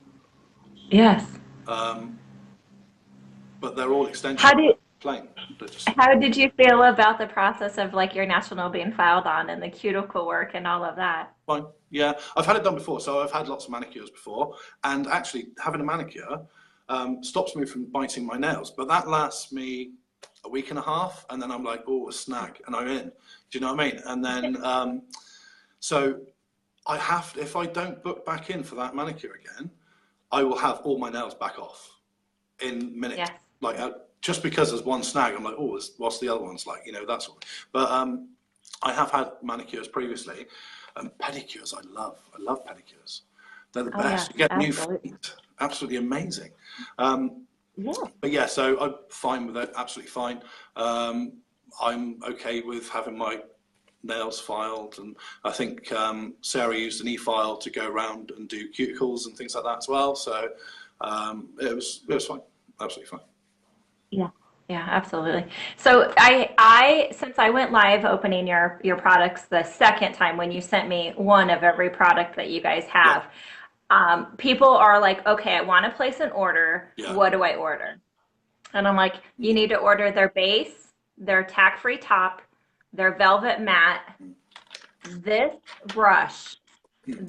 Yes. but they're all How extensions, do plain. They're just How did you feel about the process of like your national being filed on and the cuticle work and all of that? fine. Yeah, I've had it done before. So I've had lots of manicures before, and actually having a manicure stops me from biting my nails. But that lasts me a week and a half, and then I'm like, oh, a snag, and I'm in. Do you know what I mean? And then so I have, if I don't book back in for that manicure again, I will have all my nails back off in minutes. Yes. Like just because there's one snag, I'm like, oh, what's the other ones like? That's all. But I have had manicures previously, and pedicures. I love pedicures. They're the Oh best. yes, You get new absolutely. feet. Absolutely amazing. Yeah. But yeah, so I'm fine with it. Absolutely fine. I'm okay with having my nails filed, and I think Sarah used an e-file to go around and do cuticles and things like that as well. So it was fine, absolutely fine. Yeah. Yeah, absolutely. So I since I went live opening your products the second time when you sent me one of every product that you guys Yeah, have, people are like, okay, I want to place an order. yeah, What do I order? And I'm like, you mm, need to order their base, their tack-free top, their velvet matte, this brush. mm,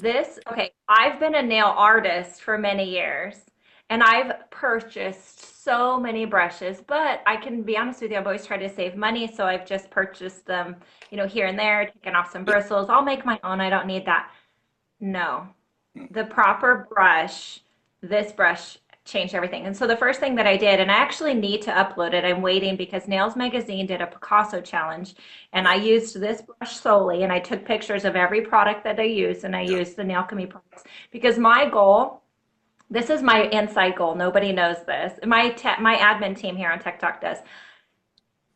Okay, I've been a nail artist for many years and I've purchased so many brushes, but I can be honest with you, I've always tried to save money, so I've just purchased them, here and there, taken off some yeah, bristles. I'll make my own, I don't need that. No, mm, the proper brush, this brush changed everything. And so the first thing that I did, and I actually need to upload it, I'm waiting because Nails Magazine did a Picasso challenge, and yeah, I used this brush solely, and I took pictures of every product that I used, and I yeah, used the Nailchemy products because my goal, this is my inside goal. Nobody knows this. My admin team here on Tech Talk does.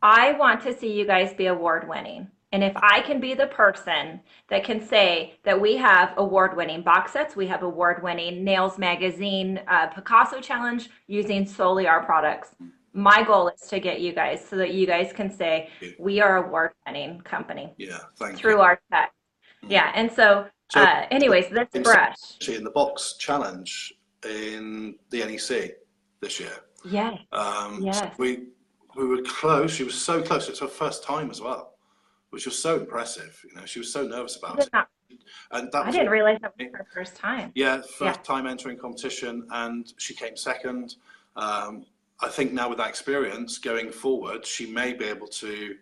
I want to see you guys be award winning. And if I can be the person that can say that we have award-winning box sets, we have award-winning Nails Magazine Picasso Challenge using solely our products. My goal is to get you guys so that you guys can say we are award-winning company Yeah, thank you. through our tech. Yeah, and so, So, anyways, this brush. in the box challenge in the NEC this year. Yes, So yes. we were close. She was so close. It's her first time as well, which was so impressive. You know, she was so nervous about it, and that I was didn't realize that was her first time. yeah, first time entering competition, and she came second. I think now with that experience going forward, she may be able to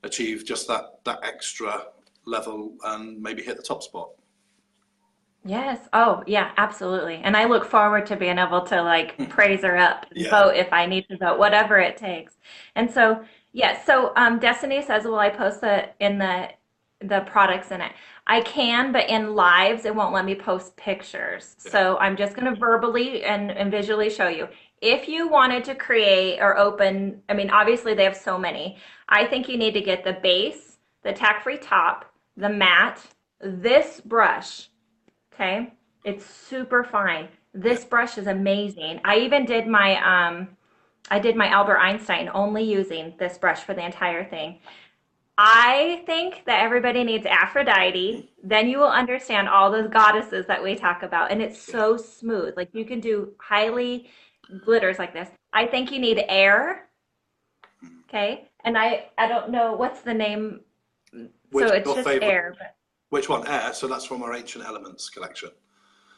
achieve just that extra level and maybe hit the top spot. Yes. Oh, yeah, absolutely. And I look forward to being able to like praise her up and Yeah. vote if I need to vote, whatever it takes. And so, yeah, so Destiny says, will I post the products in it? I can, but in lives, it won't let me post pictures. Yeah. So I'm just going to verbally and visually show you. If you wanted to create or open, I mean, obviously they have so many. I think you need to get the base, the tack-free top, the mat, this brush. Okay, it's super fine. This brush is amazing. I even did my Albert Einstein only using this brush for the entire thing. I think that everybody needs Aphrodite. Then you will understand all those goddesses that we talk about. And it's so smooth. Like you can do highly glitters like this. I think you need air. Okay. And I don't know what's the name. Which So it's your just favorite? air. But Which one? Air. So that's from our Ancient Elements collection.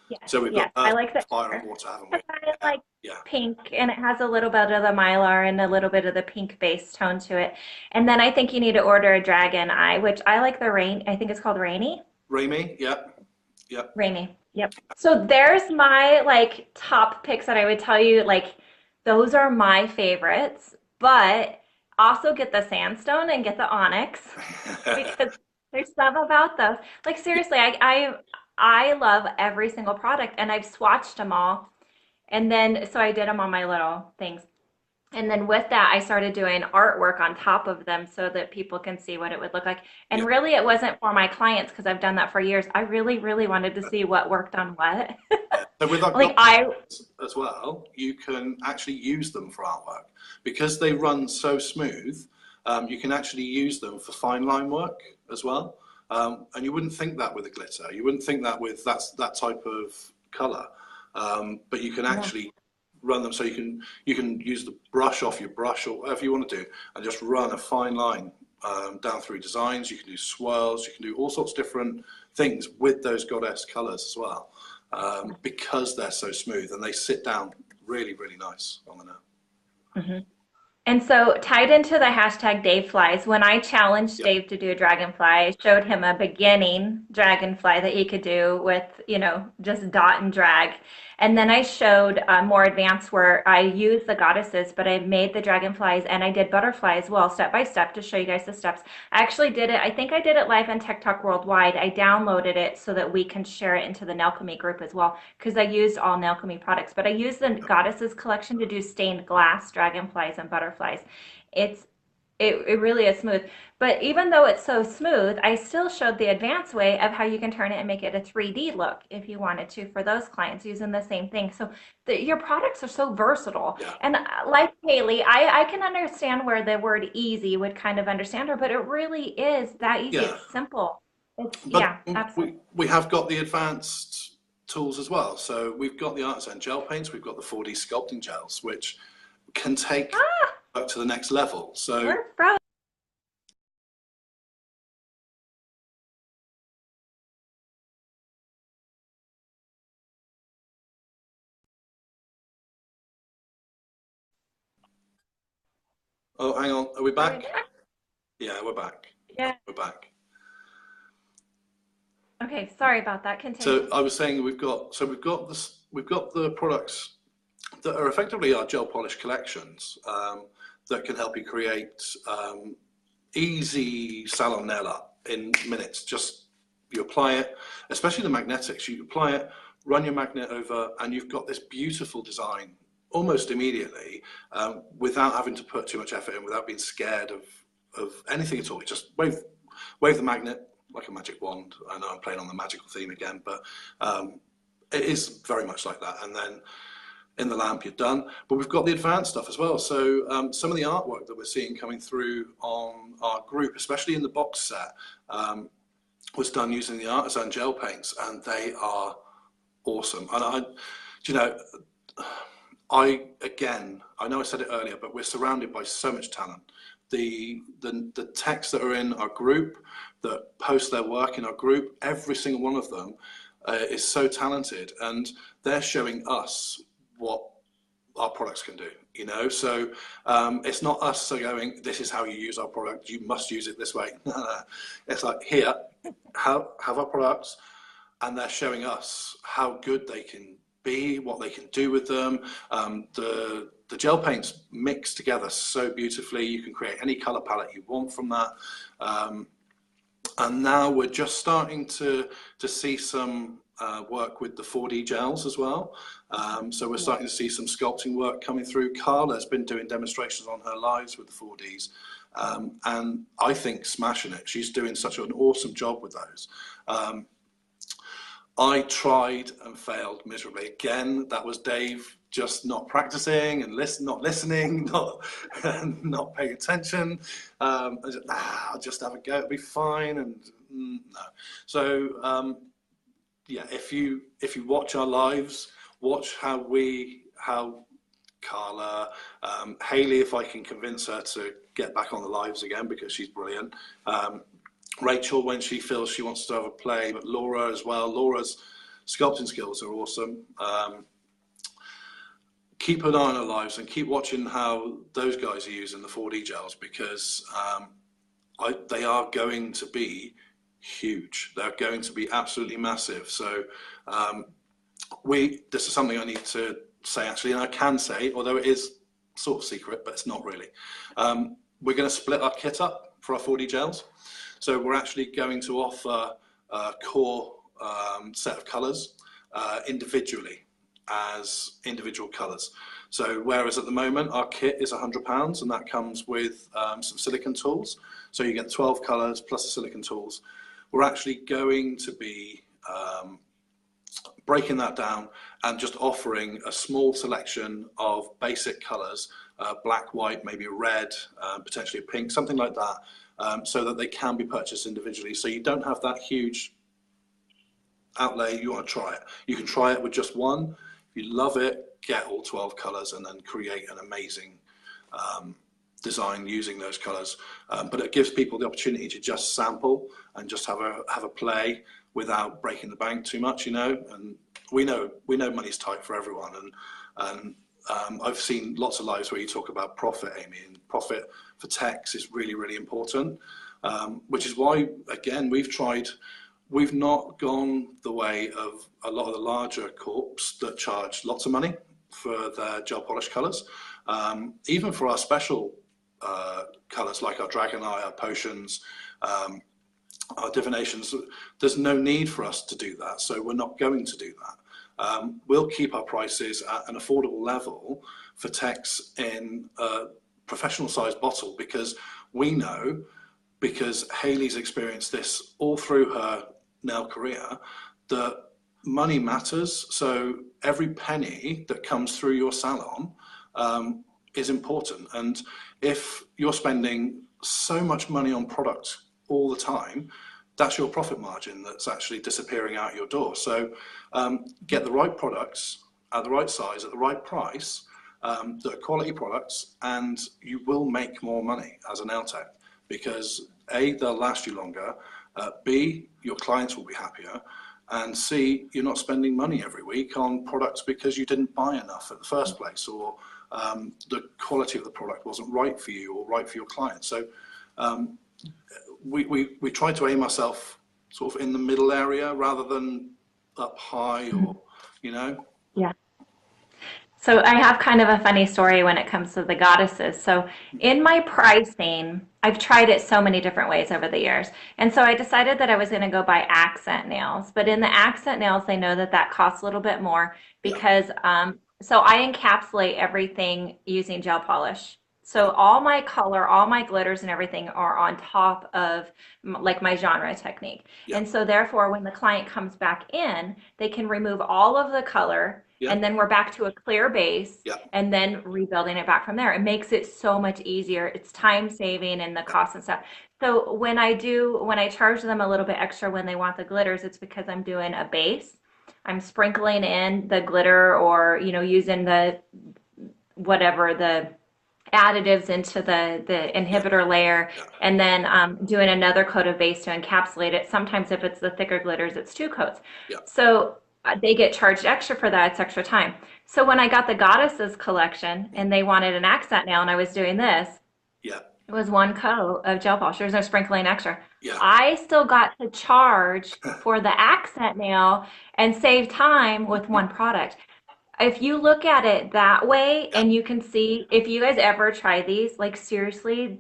yes, So we've yes. got I like the fire air. and water, haven't we? I like Yeah. pink, and it has a little bit of the mylar and a little bit of the pink base tone to it. And then I think you need to order a dragon eye, which I like the rain. I think it's called Rainy. Raimi. Yep. Yep. Rainy. Yep. So there's my like top picks that I would tell you, like those are my favorites, but also get the sandstone and get the onyx because there's some about those. Like seriously, I love every single product and I've swatched them all. And then so I did them on my little things. And then with that, I started doing artwork on top of them so that people can see what it would look like. And Yeah. really, it wasn't for my clients because I've done that for years. I really, really wanted to see what worked on what. So with our Like I, as well, you can actually use them for artwork because they run so smooth. You can actually use them for fine line work as well. And you wouldn't think that with a glitter. You wouldn't think that with that type of color. But you can actually run them so you can use the brush off your brush or whatever you want to do and just run a fine line down through designs. You can do swirls, you can do all sorts of different things with those goddess colors as well, because they're so smooth and they sit down really, really nice on the nail. Mhm. And so tied into the hashtag Dave Flies, when I challenged Dave to do a dragonfly, I showed him a beginning dragonfly that he could do with, just dot and drag. And then I showed more advanced where I used the goddesses, but I made the dragonflies and I did butterflies well, step by step to show you guys the steps. I actually did it, I think I did it live on Tech Talk Worldwide. I downloaded it so that we can share it into the Nailchemy group as well, because I used all Nailchemy products. But I used the goddesses collection to do stained glass dragonflies and butterflies. It really is smooth. But even though it's so smooth, I still showed the advanced way of how you can turn it and make it a 3D look if you wanted to for those clients using the same thing. So your products are so versatile. Yeah. And like Hayley, I can understand where the word easy would kind of understand her, but it really is that easy. Yeah. It's simple. But Absolutely. we have got the advanced tools as well. So we've got the artisan gel paints, we've got the 4D sculpting gels, which can take up to the next level. So We're frozen. oh, hang on, are we Are back? we back? Yeah, we're back. Yeah. We're back. Okay, sorry about that. Continue. So I was saying we've got the products that are effectively our gel polish collections, that can help you create easy salon nail art in minutes. Just you apply it, especially the magnetics. You apply it, run your magnet over, and you've got this beautiful design almost immediately, without having to put too much effort in, without being scared of anything at all. You just wave wave the magnet like a magic wand. I know I'm playing on the magical theme again, but it is very much like that. And then in the lamp, you're done. But we've got the advanced stuff as well. So some of the artwork that we're seeing coming through on our group, especially in the box set, was done using the artisan gel paints, and they are awesome. And you know, I know I said it earlier, but we're surrounded by so much talent. The techs that are in our group, that post their work in our group, every single one of them is so talented, and they're showing us what our products can do, you know. So it's not us going, this is how you use our product, you must use it this way. No. It's like, here, have our products, and they're showing us how good they can be, what they can do with them. The gel paints mix together so beautifully. You can create any color palette you want from that. And now we're just starting to see some work with the 4D gels as well. So we're starting to see some sculpting work coming through. Carla's been doing demonstrations on her lives with the 4Ds. And I think smashing it. She's doing such an awesome job with those. I tried and failed miserably. Again, that was Dave just not practicing and not listening, not paying attention. I'll just have a go, it'll be fine. And no. So yeah, if you watch our lives, watch how Carla, Hayley, if I can convince her to get back on the lives again, because she's brilliant. Rachel, when she feels she wants to have a play, but Laura as well. Laura's sculpting skills are awesome. Keep an eye on our lives and keep watching how those guys are using the 4D gels, because they are going to be huge. They're going to be absolutely massive. So this is something I need to say, actually, and I can say, although it is sort of secret, but it's not really. We're going to split our kit up for our 4D gels. So we're actually going to offer a core set of colors individually as individual colors. So whereas at the moment our kit is £100, and that comes with some silicone tools. So you get 12 colors plus the silicone tools. We're actually going to be breaking that down and just offering a small selection of basic colors, black, white, maybe a red, potentially a pink, something like that. So that they can be purchased individually. So you don't have that huge outlay. You want to try it. You can try it with just one. If you love it, get all 12 colors and then create an amazing design using those colors. But it gives people the opportunity to just sample and just have a play without breaking the bank too much, you know. And we know money's tight for everyone. And I've seen lots of lives where you talk about profit, Amy, and profit for techs is really, really important, which is why, again, we've not gone the way of a lot of the larger corps that charge lots of money for their gel polish colors. Even for our special colors, like our Dragon Eye, our potions, our divinations, there's no need for us to do that, so we're not going to do that. We'll keep our prices at an affordable level for techs in a professional sized bottle, because we know, because Hayley's experienced this all through her nail career, that money matters. So every penny that comes through your salon is important. And if you're spending so much money on product all the time, that's your profit margin that's actually disappearing out your door. So get the right products at the right size, at the right price, that are quality products, and you will make more money as a nail tech, because A, they'll last you longer, B, your clients will be happier, and C, you're not spending money every week on products because you didn't buy enough at the first place, or the quality of the product wasn't right for you or right for your client. So we try to aim ourselves sort of in the middle area rather than up high, or, you know. Yeah. So I have kind of a funny story when it comes to the goddesses. So in my pricing, I've tried it so many different ways over the years. And so I decided that I was going to go buy accent nails. But in the accent nails, they know that that costs a little bit more because so I encapsulate everything using gel polish. So all my color, all my glitters and everything are on top of like my genre technique. yeah, And so therefore, when the client comes back in, they can remove all of the color yeah, and then we're back to a clear base yeah, and then rebuilding it back from there. It makes it so much easier. It's time saving and the yeah, cost and stuff. So when I charge them a little bit extra when they want the glitters, it's because I'm doing a base. I'm sprinkling in the glitter or, using the whatever the additives into the yeah, inhibitor layer yeah, and then doing another coat of base to encapsulate it. Sometimes if it's the thicker glitters, it's two coats. yeah, So they get charged extra for that. It's extra time. So when I got the Goddesses collection and they wanted an accent nail and I was doing this, yeah, it was one coat of gel polish. There's no sprinkling extra. yeah, I still got to charge for the accent nail and save time with one product. If you look at it that way yeah, and you can see, if you guys ever try these, like seriously,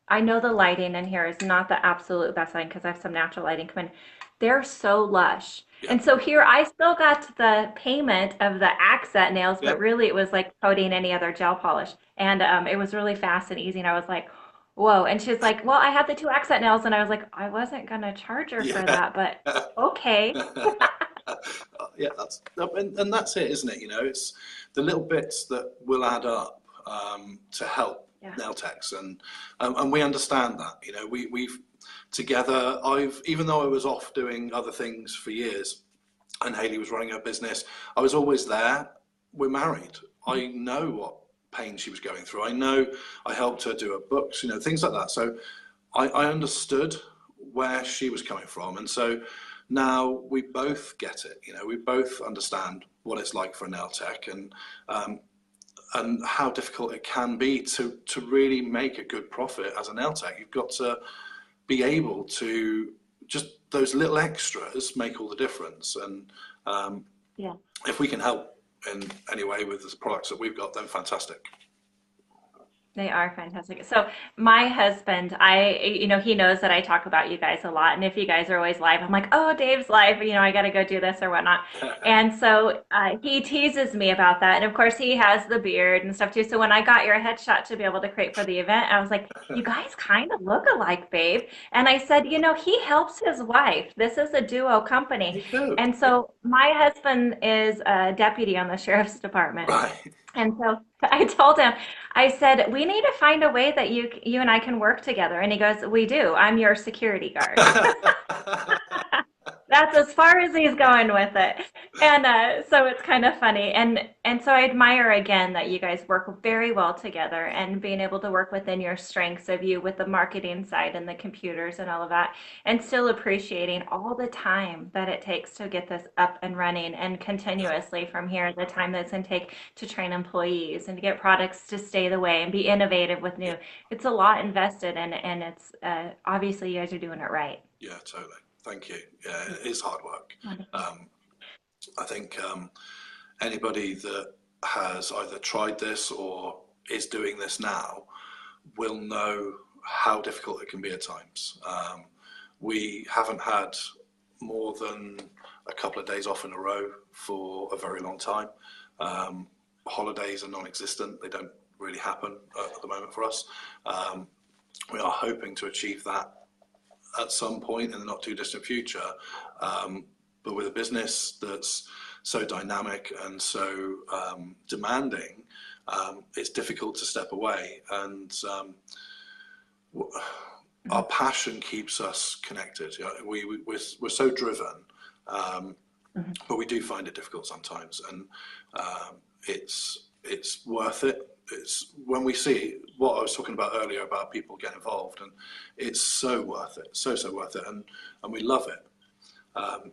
I know the lighting in here is not the absolute best lighting because I have some natural lighting come in. They're so lush. yeah, And so here I still got the payment of the accent nails, yeah, but really it was like coating any other gel polish. And it was really fast and easy. And I was like, whoa. And she's like, well, I have the two accent nails. And I was like, I wasn't going to charge her for yeah. that, but okay. Yeah, and that's it, isn't it? It's the little bits that will add up to help Yeah. nail techs, and we understand that. We've together. Even though I was off doing other things for years, and Hayley was running her business, I was always there. We're married. I know what pain she was going through. I know I helped her do her books, things like that. So I understood where she was coming from, and so now we both get it. We both understand what it's like for a nail tech, and how difficult it can be to really make a good profit as a nail tech. You've got to be able to just those little extras make all the difference. And Yeah. if we can help in any way with the products that we've got, then fantastic. They are fantastic. So my husband, he knows that I talk about you guys a lot. And if you guys are always live, I'm like, oh, Dave's live, I got to go do this or whatnot. And so he teases me about that. And of course, he has the beard and stuff too. So when I got your headshot to be able to create for the event, I was like, you guys kind of look alike, babe. And I said, he helps his wife. This is a duo company. You do. And so my husband is a deputy on the sheriff's department. Right. And so I told him, I said, we need to find a way that you and I can work together. And he goes, we do. I'm your security guard. That's as far as he's going with it. And so it's kind of funny. And so I admire again that you guys work very well together and being able to work within your strengths of you with the marketing side and the computers and all of that, and still appreciating all the time that it takes to get this up and running and continuously from here, the time that's going to take to train employees and to get products to stay the way and be innovative with new. It's a lot invested and it's obviously you guys are doing it right. Yeah, totally. Thank you. Yeah, it is hard work. I think anybody that has either tried this or is doing this now will know how difficult it can be at times. We haven't had more than a couple of days off in a row for a very long time. Holidays are non-existent. They don't really happen at the moment for us. We are hoping to achieve that at some point in the not too distant future, but with a business that's so dynamic and so demanding, it's difficult to step away, and our passion keeps us connected. We're so driven, but we do find it difficult sometimes, and it's worth it. It's when we see what I was talking about earlier about people getting involved, and it's so worth it, so worth it, and we love it.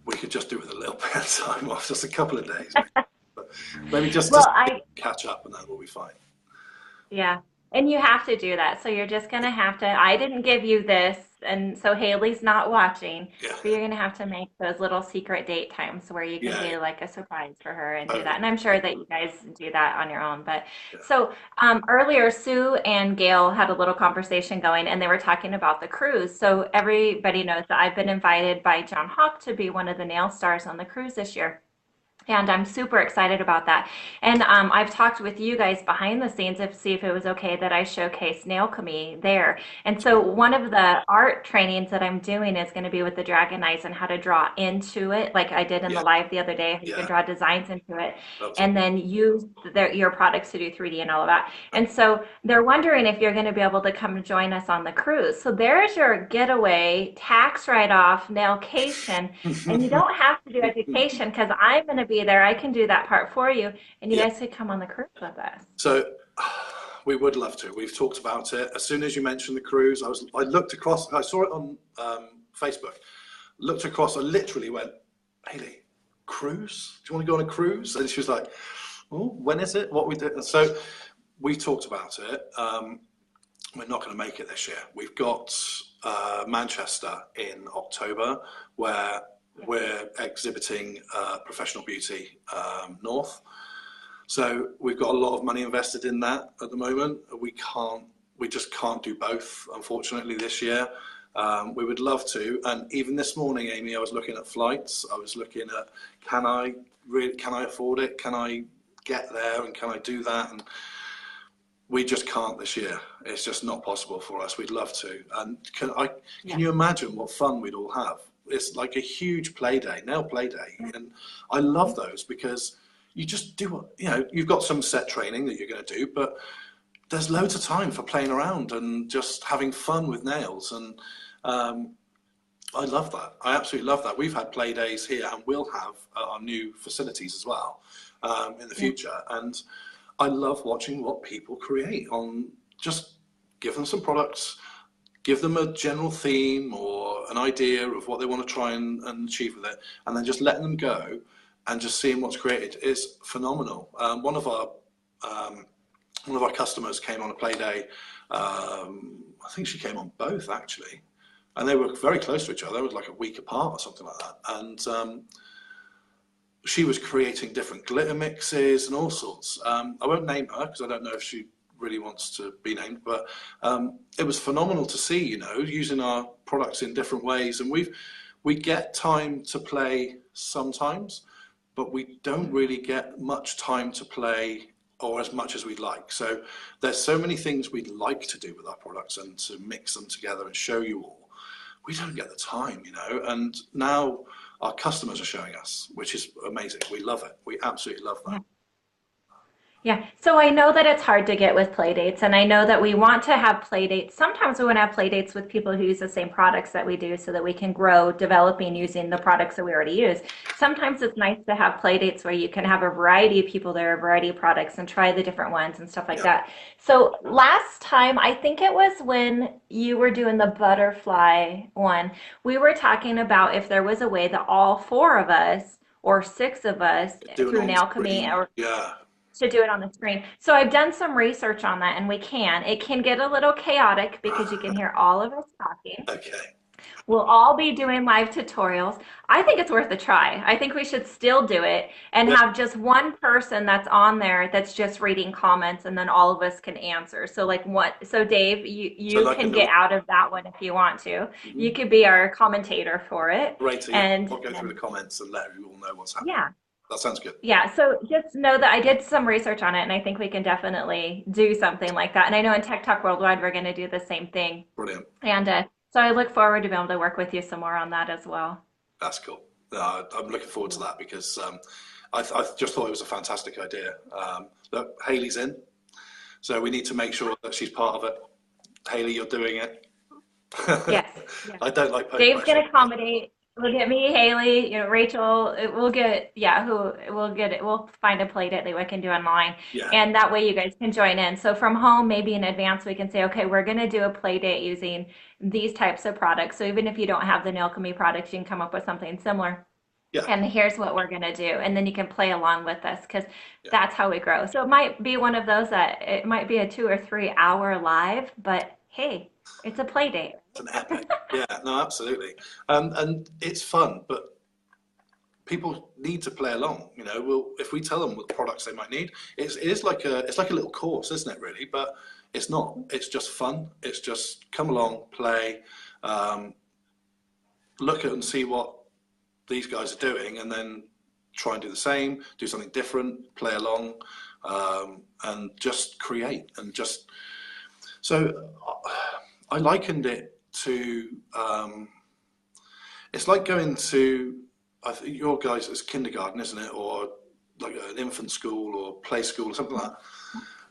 We could just do with a little bit of time off, just a couple of days, but maybe just catch up, and then we'll be fine. Yeah. And you have to do that. So you're just going to have to, I didn't give you this. And so Hayley's not watching, Yeah, but you're going to have to make those little secret date times where you can yeah, do like a surprise for her and do totally. that. And I'm sure that you guys do that on your own. But Yeah, so earlier, Sue and Gail had a little conversation going and they were talking about the cruise. So everybody knows that I've been invited by John Hawk to be one of the nail stars on the cruise this year. And I'm super excited about that. And I've talked with you guys behind the scenes to see if it was okay that I showcase Nailchemy there. And so one of the art trainings that I'm doing is going to be with the dragon eyes and how to draw into it, like I did in the Yeah, live the other day. You can yeah, draw designs into it that was and awesome. then use your products to do 3D and all of that. And so they're wondering if you're going to be able to come join us on the cruise. So there's your getaway tax write-off nailcation. And you don't have to do education because I'm going to be there. I can do that part for you. And you Yeah. guys could come on the cruise with us. So we would love to. We've talked about it. As soon as you mentioned the cruise, I looked across. I saw it on Facebook. Looked across. I literally went, Hayley, cruise? Do you want to go on a cruise? And she was like, oh, when is it? What we do? And so we talked about it. We're not going to make it this year. We've got Manchester in October, where we're exhibiting Professional Beauty North. So we've got a lot of money invested in that at the moment. We just can't do both, unfortunately, this year. We would love to. And even this morning, Amy, I was looking at flights. I was looking at, can I afford it? Can I get there? And can I do that? And we just can't this year. It's just not possible for us. We'd love to. And can you imagine what fun we'd all have? It's like a huge nail play day. And I love those because you just do what, you've got some set training that you're going to do, but there's loads of time for playing around and just having fun with nails. And I love that. I absolutely love that. We've had play days here and we'll have our new facilities as well in the future. And I love watching what people create just give them some products, give them a general theme or an idea of what they want to try and achieve with it, and then just letting them go and just seeing what's created is phenomenal. One of our customers came on a play day. I think she came on both actually, and they were very close to each other. It was like a week apart or something like that. And she was creating different glitter mixes and all sorts. I won't name her because I don't know if she really wants to be named, but it was phenomenal to see, using our products in different ways. And we get time to play sometimes, but we don't really get much time to play or as much as we'd like. So there's so many things we'd like to do with our products and to mix them together and show you all. We don't get the time, and now our customers are showing us, which is amazing. We love it. We absolutely love that. Yeah, so I know that it's hard to get with play dates, and I know that we want to have play dates. Sometimes we want to have play dates with people who use the same products that we do so that we can grow developing using the products that we already use. Sometimes it's nice to have play dates where you can have a variety of people there, a variety of products, and try the different ones and stuff like Yeah. that. So last time, I think it was when you were doing the butterfly one, we were talking about if there was a way that all four of us or six of us Doing through on Nailchemy screen. or Yeah. to do it on the screen. So I've done some research on that and we can. It can get a little chaotic because you can hear all of us talking. Okay. We'll all be doing live tutorials. I think it's worth a try. I think we should still do it and Yeah. have just one person that's on there that's just reading comments and then all of us can answer. So like what, so Dave, So you like a can get little out of that one if you want to. You could be our commentator for it. rating. And I'll go through the comments and let you all know what's happening. yeah. That sounds good. Yeah, so just know that I did some research on it, and I think we can definitely do something like that. And I know in Tech Talk Worldwide, we're going to do the same thing. Brilliant. And so I look forward to being able to work with you some more on that as well. That's cool. I'm looking forward to that because I just thought it was a fantastic idea. Look, Hayley's in, so we need to make sure that she's part of it. Hayley, you're doing it. Yes. Yeah. I don't like Dave's going to accommodate. We'll get me, Hayley, Rachel. We'll get, yeah, we'll get it. We'll find a play date that we can do online. Yeah. And that way you guys can join in. So from home, maybe in advance, we can say, okay, we're going to do a play date using these types of products. So even if you don't have the Nailchemy products, you can come up with something similar. Yeah. And here's what we're going to do. And then you can play along with us because that's how we grow. So it might be one of those that it might be a 2 or 3 hour live, but hey, it's a play date. It's an epic. Yeah, no, absolutely. And it's fun, but people need to play along. If we tell them what products they might need, it's like a little course, isn't it? Really, but it's not. It's just fun. It's just come along, play, look at and see what these guys are doing, and then try and do the same, do something different, play along, and just create. And just so I likened it to it's like going to, I think your guys, it's kindergarten, isn't it, or like an infant school or play school or something like that.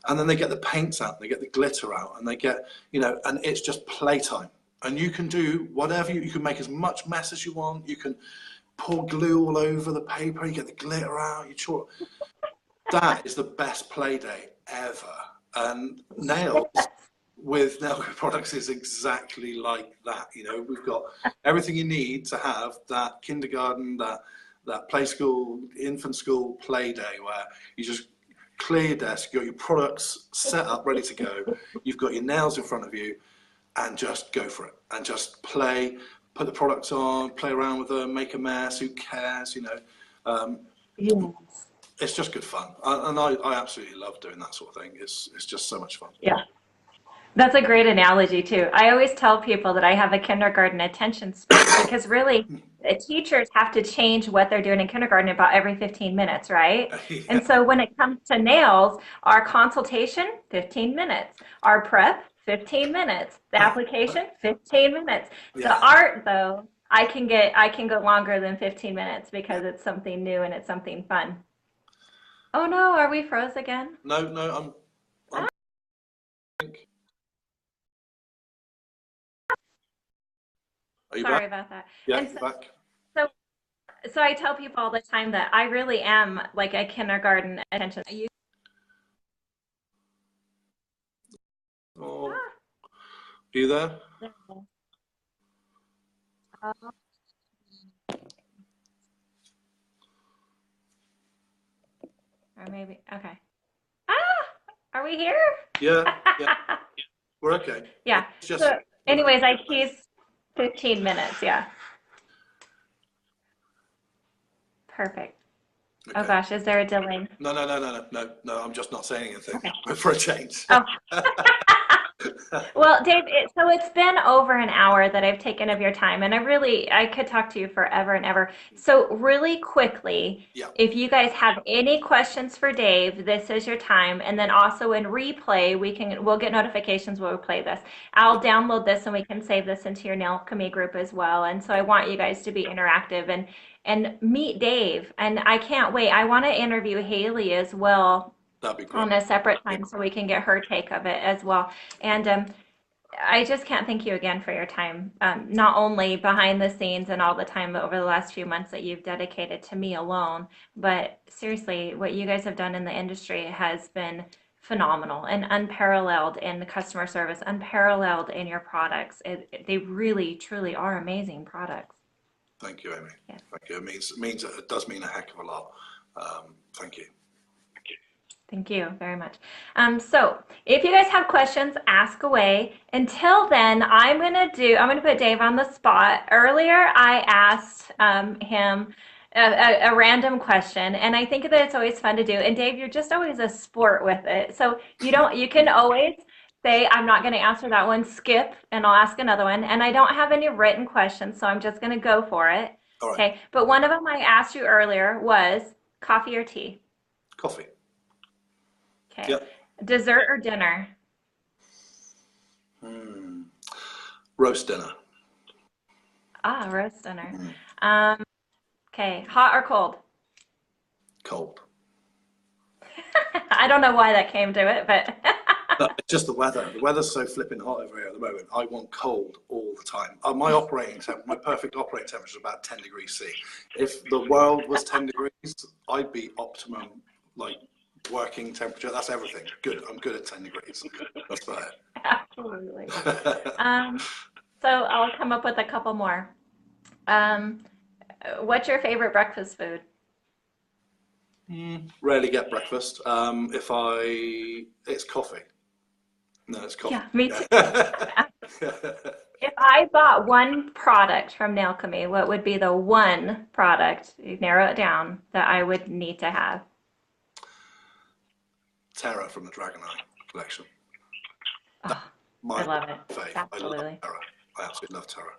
And then they get the paints out, they get the glitter out, and they get, and it's just playtime. And you can do whatever, you can make as much mess as you want. You can pour glue all over the paper, you get the glitter out, you chalk. That is the best play day ever. And Nails with Nailchemy products is exactly like that. We've got everything you need to have that kindergarten, that play school, infant school play day where you just clear your desk, you've got your products set up, ready to go. You've got your nails in front of you, and just go for it. And just play, put the products on, play around with them, make a mess, who cares, Yes. It's just good fun. And I absolutely love doing that sort of thing. It's just so much fun. Yeah. That's a great analogy too. I always tell people that I have a kindergarten attention span because really teachers have to change what they're doing in kindergarten about every 15 minutes, right? Yeah. And so when it comes to nails, our consultation, 15 minutes. Our prep, 15 minutes. The application, 15 minutes. Yeah. The art though, I can go longer than 15 minutes because it's something new and it's something fun. Oh no, are we froze again? No, I'm Are you Sorry back? about that. Yeah, And you're back. so I tell people all the time that I really am like a kindergarten attention. Oh, are you there? Or maybe, okay. Ah, are we here? Yeah, we're okay. Yeah. It's just, So anyways, he's 15 minutes. Yeah. Perfect. okay. Oh gosh, is there a delay? No, I'm just not saying anything Okay. for a change. Oh. Well, Dave, so it's been over an hour that I've taken of your time, and I could talk to you forever and ever. So really quickly, Yeah. if you guys have any questions for Dave, this is your time. And then also in replay, we'll get notifications when we play this. I'll download this and we can save this into your Nailchemy group as well. And so I want you guys to be interactive and meet Dave. And I can't wait. I want to interview Hayley as well. That'd be great. On a separate time so we can get her take of it as well. And I just can't thank you again for your time, not only behind the scenes and all the time over the last few months that you've dedicated to me alone, but seriously, what you guys have done in the industry has been phenomenal and unparalleled in the customer service, unparalleled in your products. They really, truly are amazing products. Thank you, Amy. Yeah. Thank you. It does mean a heck of a lot. Thank you. Thank you very much. So if you guys have questions, ask away. Until then, I'm gonna put Dave on the spot. Earlier, I asked him a random question, and I think that it's always fun to do. And Dave, you're just always a sport with it. So you can always say, I'm not gonna answer that one, skip, and I'll ask another one. And I don't have any written questions, so I'm just gonna go for it. All right. Okay, but one of them I asked you earlier was coffee or tea? Coffee. Okay. Yep. Dessert or dinner? Roast dinner. Ah, roast dinner. Okay. Hot or cold? Cold. I don't know why that came to it, but No, it's just the weather. The weather's so flipping hot over here at the moment. I want cold all the time. My perfect operating temperature is about 10 degrees C. If the world was 10 degrees, I'd be optimum, like working temperature. That's everything. Good. I'm good at 10 degrees. That's about it. absolutely. So I'll come up with a couple more. What's your favorite breakfast food? Rarely get breakfast. It's coffee. No, it's coffee. Yeah, me too. If I bought one product from Nailchemy, what would be the one product, you narrow it down, that I would need to have? Terra from the Dragon Eye collection. Oh, My I love it. fave. Absolutely. I love Terra. I absolutely love Terra.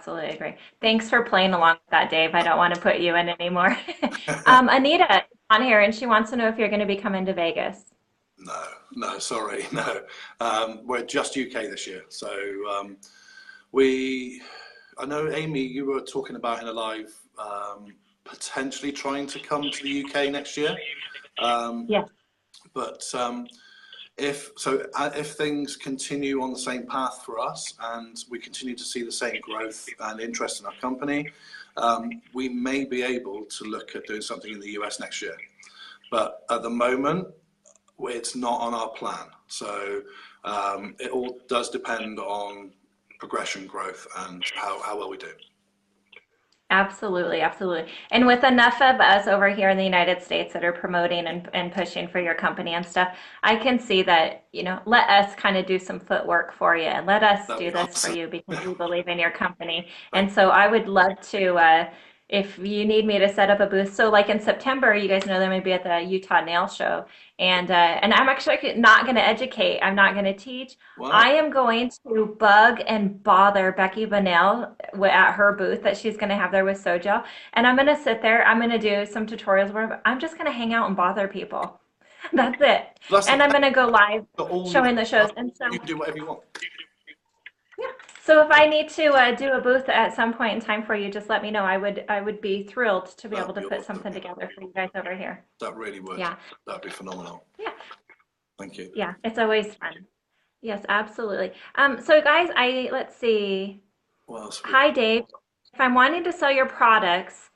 absolutely agree. Thanks for playing along with that, Dave. I don't want to put you in anymore. Anita is on here, and she wants to know if you're going to be coming to Vegas. No, sorry, no. We're just UK this year. So I know, Amy, you were talking about in a live potentially trying to come to the UK next year. Yes. But if things continue on the same path for us and we continue to see the same growth and interest in our company, we may be able to look at doing something in the US next year. But at the moment, it's not on our plan. So it all does depend on progression, growth, and how well we do. Absolutely, absolutely. And with enough of us over here in the United States that are promoting and pushing for your company and stuff, I can see that, let us kind of do some footwork for you and let us That'd do be this for awesome. you because we believe in your company. And so I would love to, if you need me to set up a booth. So like in September, you guys know that I'm going to be at the Utah Nail Show. And I'm actually not going to educate. I'm not going to teach. I Wow. am going to bug and bother Becky Bunnell at her booth that she's going to have there with Sojo. And I'm going to sit there. I'm going to do some tutorials where I'm just going to hang out and bother people. That's it. That's the And I'm best. going to go live Got all your showing the shows. And so, you can do whatever you want. yeah. So if I need to do a booth at some point in time for you, just let me know. I would be thrilled to be able That'd to be put awesome. something together for you guys over here. That really would. Yeah. That'd be phenomenal. Yeah. Thank you. Yeah. It's always fun. Yes, absolutely. So guys, let's see. What else? Hi, Dave. If I'm wanting to sell your products,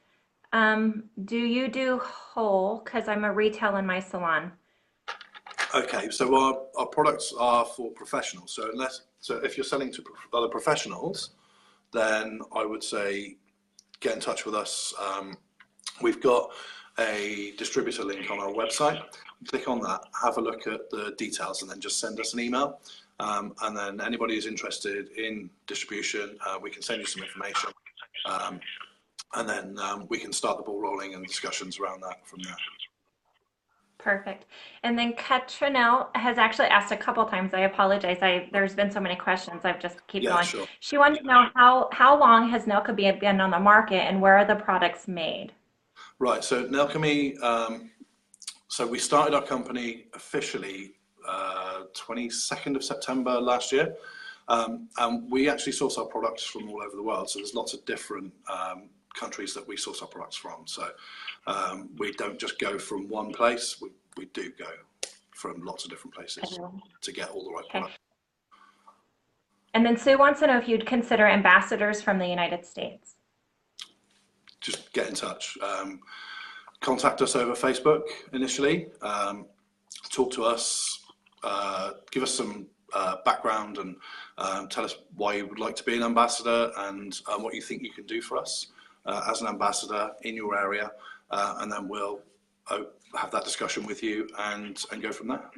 do you do whole? Because I'm a retail in my salon. Okay, so our products are for professionals. So if you're selling to other professionals, then I would say get in touch with us. We've got a distributor link on our website. Click on that, have a look at the details, and then just send us an email. And then anybody who's interested in distribution, we can send you some information. And then we can start the ball rolling and discussions around that from there. Perfect. And then Katrinell has actually asked a couple times. I apologize. There's been so many questions. I've just keep Yeah, going. sure. She wanted to know how long has Nailchemy been on the market and where are the products made? Right, so Nailchemy, so we started our company officially 22nd of September last year. And we actually source our products from all over the world. So there's lots of different countries that we source our products from. So we don't just go from one place, we do go from lots of different places to get all the right Okay. products. And then Sue wants to know if you'd consider ambassadors from the United States. Just get in touch. Contact us over Facebook initially. Talk to us. Give us some background and tell us why you would like to be an ambassador and what you think you can do for us as an ambassador in your area. And then we'll have that discussion with you and go from there.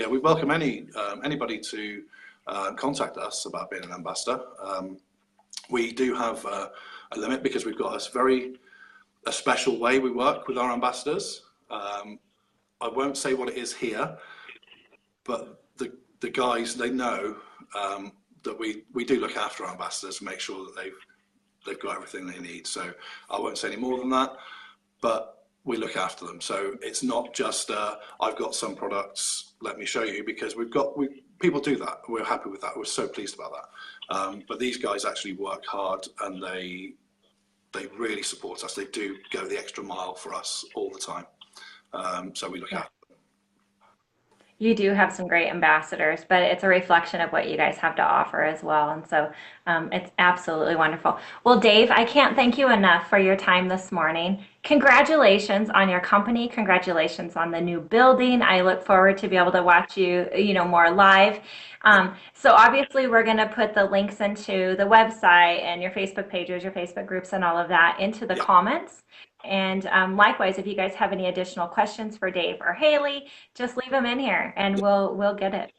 We welcome anybody to contact us about being an ambassador. We do have a limit because we've got a special way we work with our ambassadors. I won't say what it is here, but the guys, they know that we do look after our ambassadors and make sure that they've got everything they need. So I won't say any more than that, but we look after them. So it's not just I've got some products, let me show you, because people do that. We're happy with that. We're so pleased about that. But these guys actually work hard and they really support us. They do go the extra mile for us all the time. So we look after them. You do have some great ambassadors, but it's a reflection of what you guys have to offer as well. And so it's absolutely wonderful. Well, Dave, I can't thank you enough for your time this morning. Congratulations on your company. Congratulations on the new building. I look forward to be able to watch you, more live. So obviously we're going to put the links into the website and your Facebook pages, your Facebook groups and all of that into the comments. And likewise, if you guys have any additional questions for Dave or Hayley, just leave them in here and we'll get it.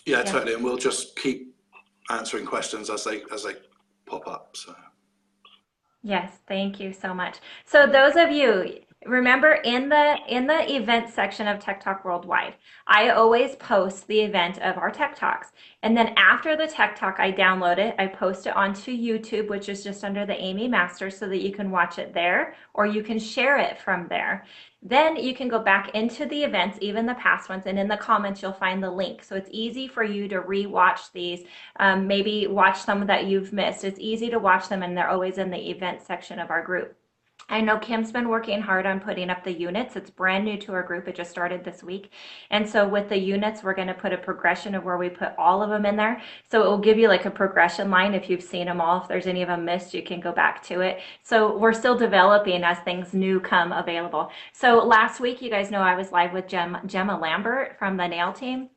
Yeah, totally. And we'll just keep answering questions as they pop up. So yes, thank you so much. So those of you, remember in the event section of Tech Talk Worldwide, I always post the event of our Tech Talks. And then after the Tech Talk, I download it, I post it onto YouTube, which is just under the Amy Masters, so that you can watch it there, or you can share it from there. Then you can go back into the events, even the past ones, and in the comments you'll find the link. So it's easy for you to re-watch these, maybe watch some that you've missed. It's easy to watch them, and they're always in the event section of our group. I know Kim's been working hard on putting up the units. It's brand new to our group. It just started this week. And so with the units, we're going to put a progression of where we put all of them in there. So it will give you like a progression line. If you've seen them all, if there's any of them missed, you can go back to it. So we're still developing as things new come available. So last week, you guys know I was live with Gemma Lambert from the Nail Team.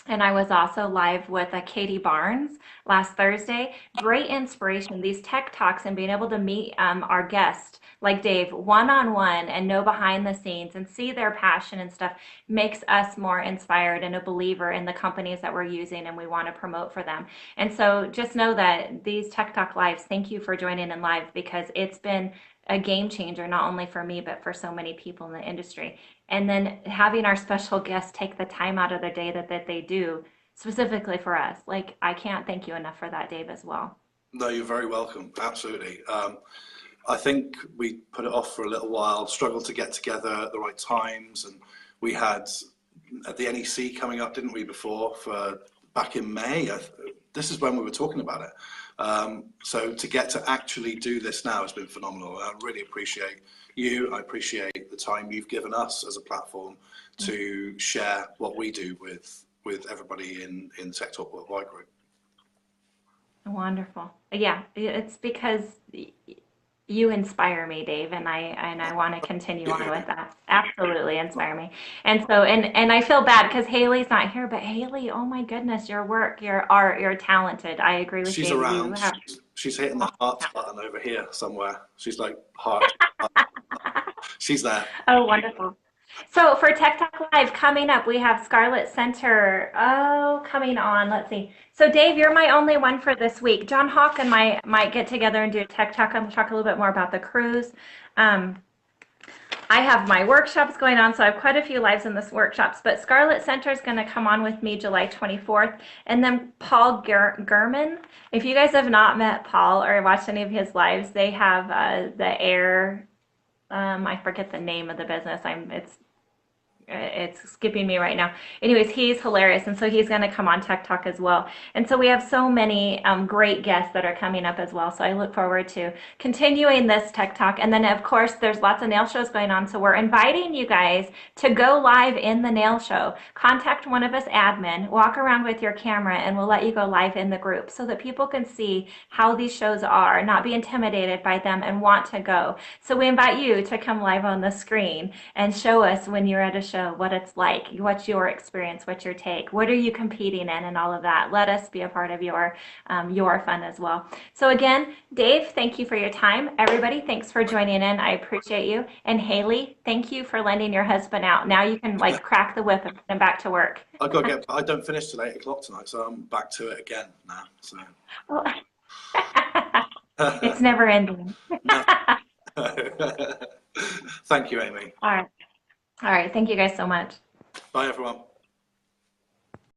And I was also live with Katie Barnes last Thursday. Great inspiration, these tech talks and being able to meet our guests like Dave one-on-one and know behind the scenes and see their passion and stuff makes us more inspired and a believer in the companies that we're using and we want to promote for them. And so just know that these Tech Talk Lives, thank you for joining in live, because it's been a game changer, not only for me, but for so many people in the industry. And then having our special guests take the time out of their day that they do specifically for us. Like, I can't thank you enough for that, Dave, as well. No, you're very welcome. Absolutely. I think we put it off for a little while, struggled to get together at the right times. And we had at the NEC coming up, didn't we, before, for back in May? This is when we were talking about it. So to get to actually do this now has been phenomenal. I really appreciate you. I appreciate the time you've given us as a platform to share what we do with everybody in Tech Talk Worldwide Group. Wonderful. Yeah, it's because you inspire me, Dave, and I want to continue on with that. Absolutely inspire me. And so, and I feel bad because Hayley's not here, but Hayley, oh my goodness, your work, your art, you're talented. I agree with She's Dave. around. She's hitting the heart button over here somewhere. She's like heart. She's there. Oh, wonderful. So for Tech Talk Live coming up, we have Scarlet Center. Oh, coming on. Let's see. So Dave, you're my only one for this week. John Hawk and I might get together and do a Tech Talk and talk a little bit more about the cruise. I have my workshops going on, so I have quite a few lives in this workshops, but Scarlet Center is going to come on with me July 24th. And then Paul Gurman, if you guys have not met Paul or watched any of his lives, they have the air, I forget the name of the business. It's skipping me right now. Anyways, he's hilarious, and so he's going to come on Tech Talk as well. And so we have so many great guests that are coming up as well. So I look forward to continuing this Tech Talk. And then, of course, there's lots of nail shows going on. So we're inviting you guys to go live in the nail show. Contact one of us admin, walk around with your camera, and we'll let you go live in the group so that people can see how these shows are, not be intimidated by them, and want to go. So we invite you to come live on the screen and show us when you're at a show what it's like, what's your experience, what's your take, what are you competing in, and all of that. Let us be a part of your fun as well. So again, Dave, thank you for your time. Everybody, thanks for joining in. I appreciate you. And Hayley, thank you for lending your husband out. Now you can like crack the whip and put him back to work. I don't finish till 8 o'clock tonight, so I'm back to it again now. So. Well, it's never ending. Thank you, Amy. All right. All right. Thank you guys so much. Bye, everyone.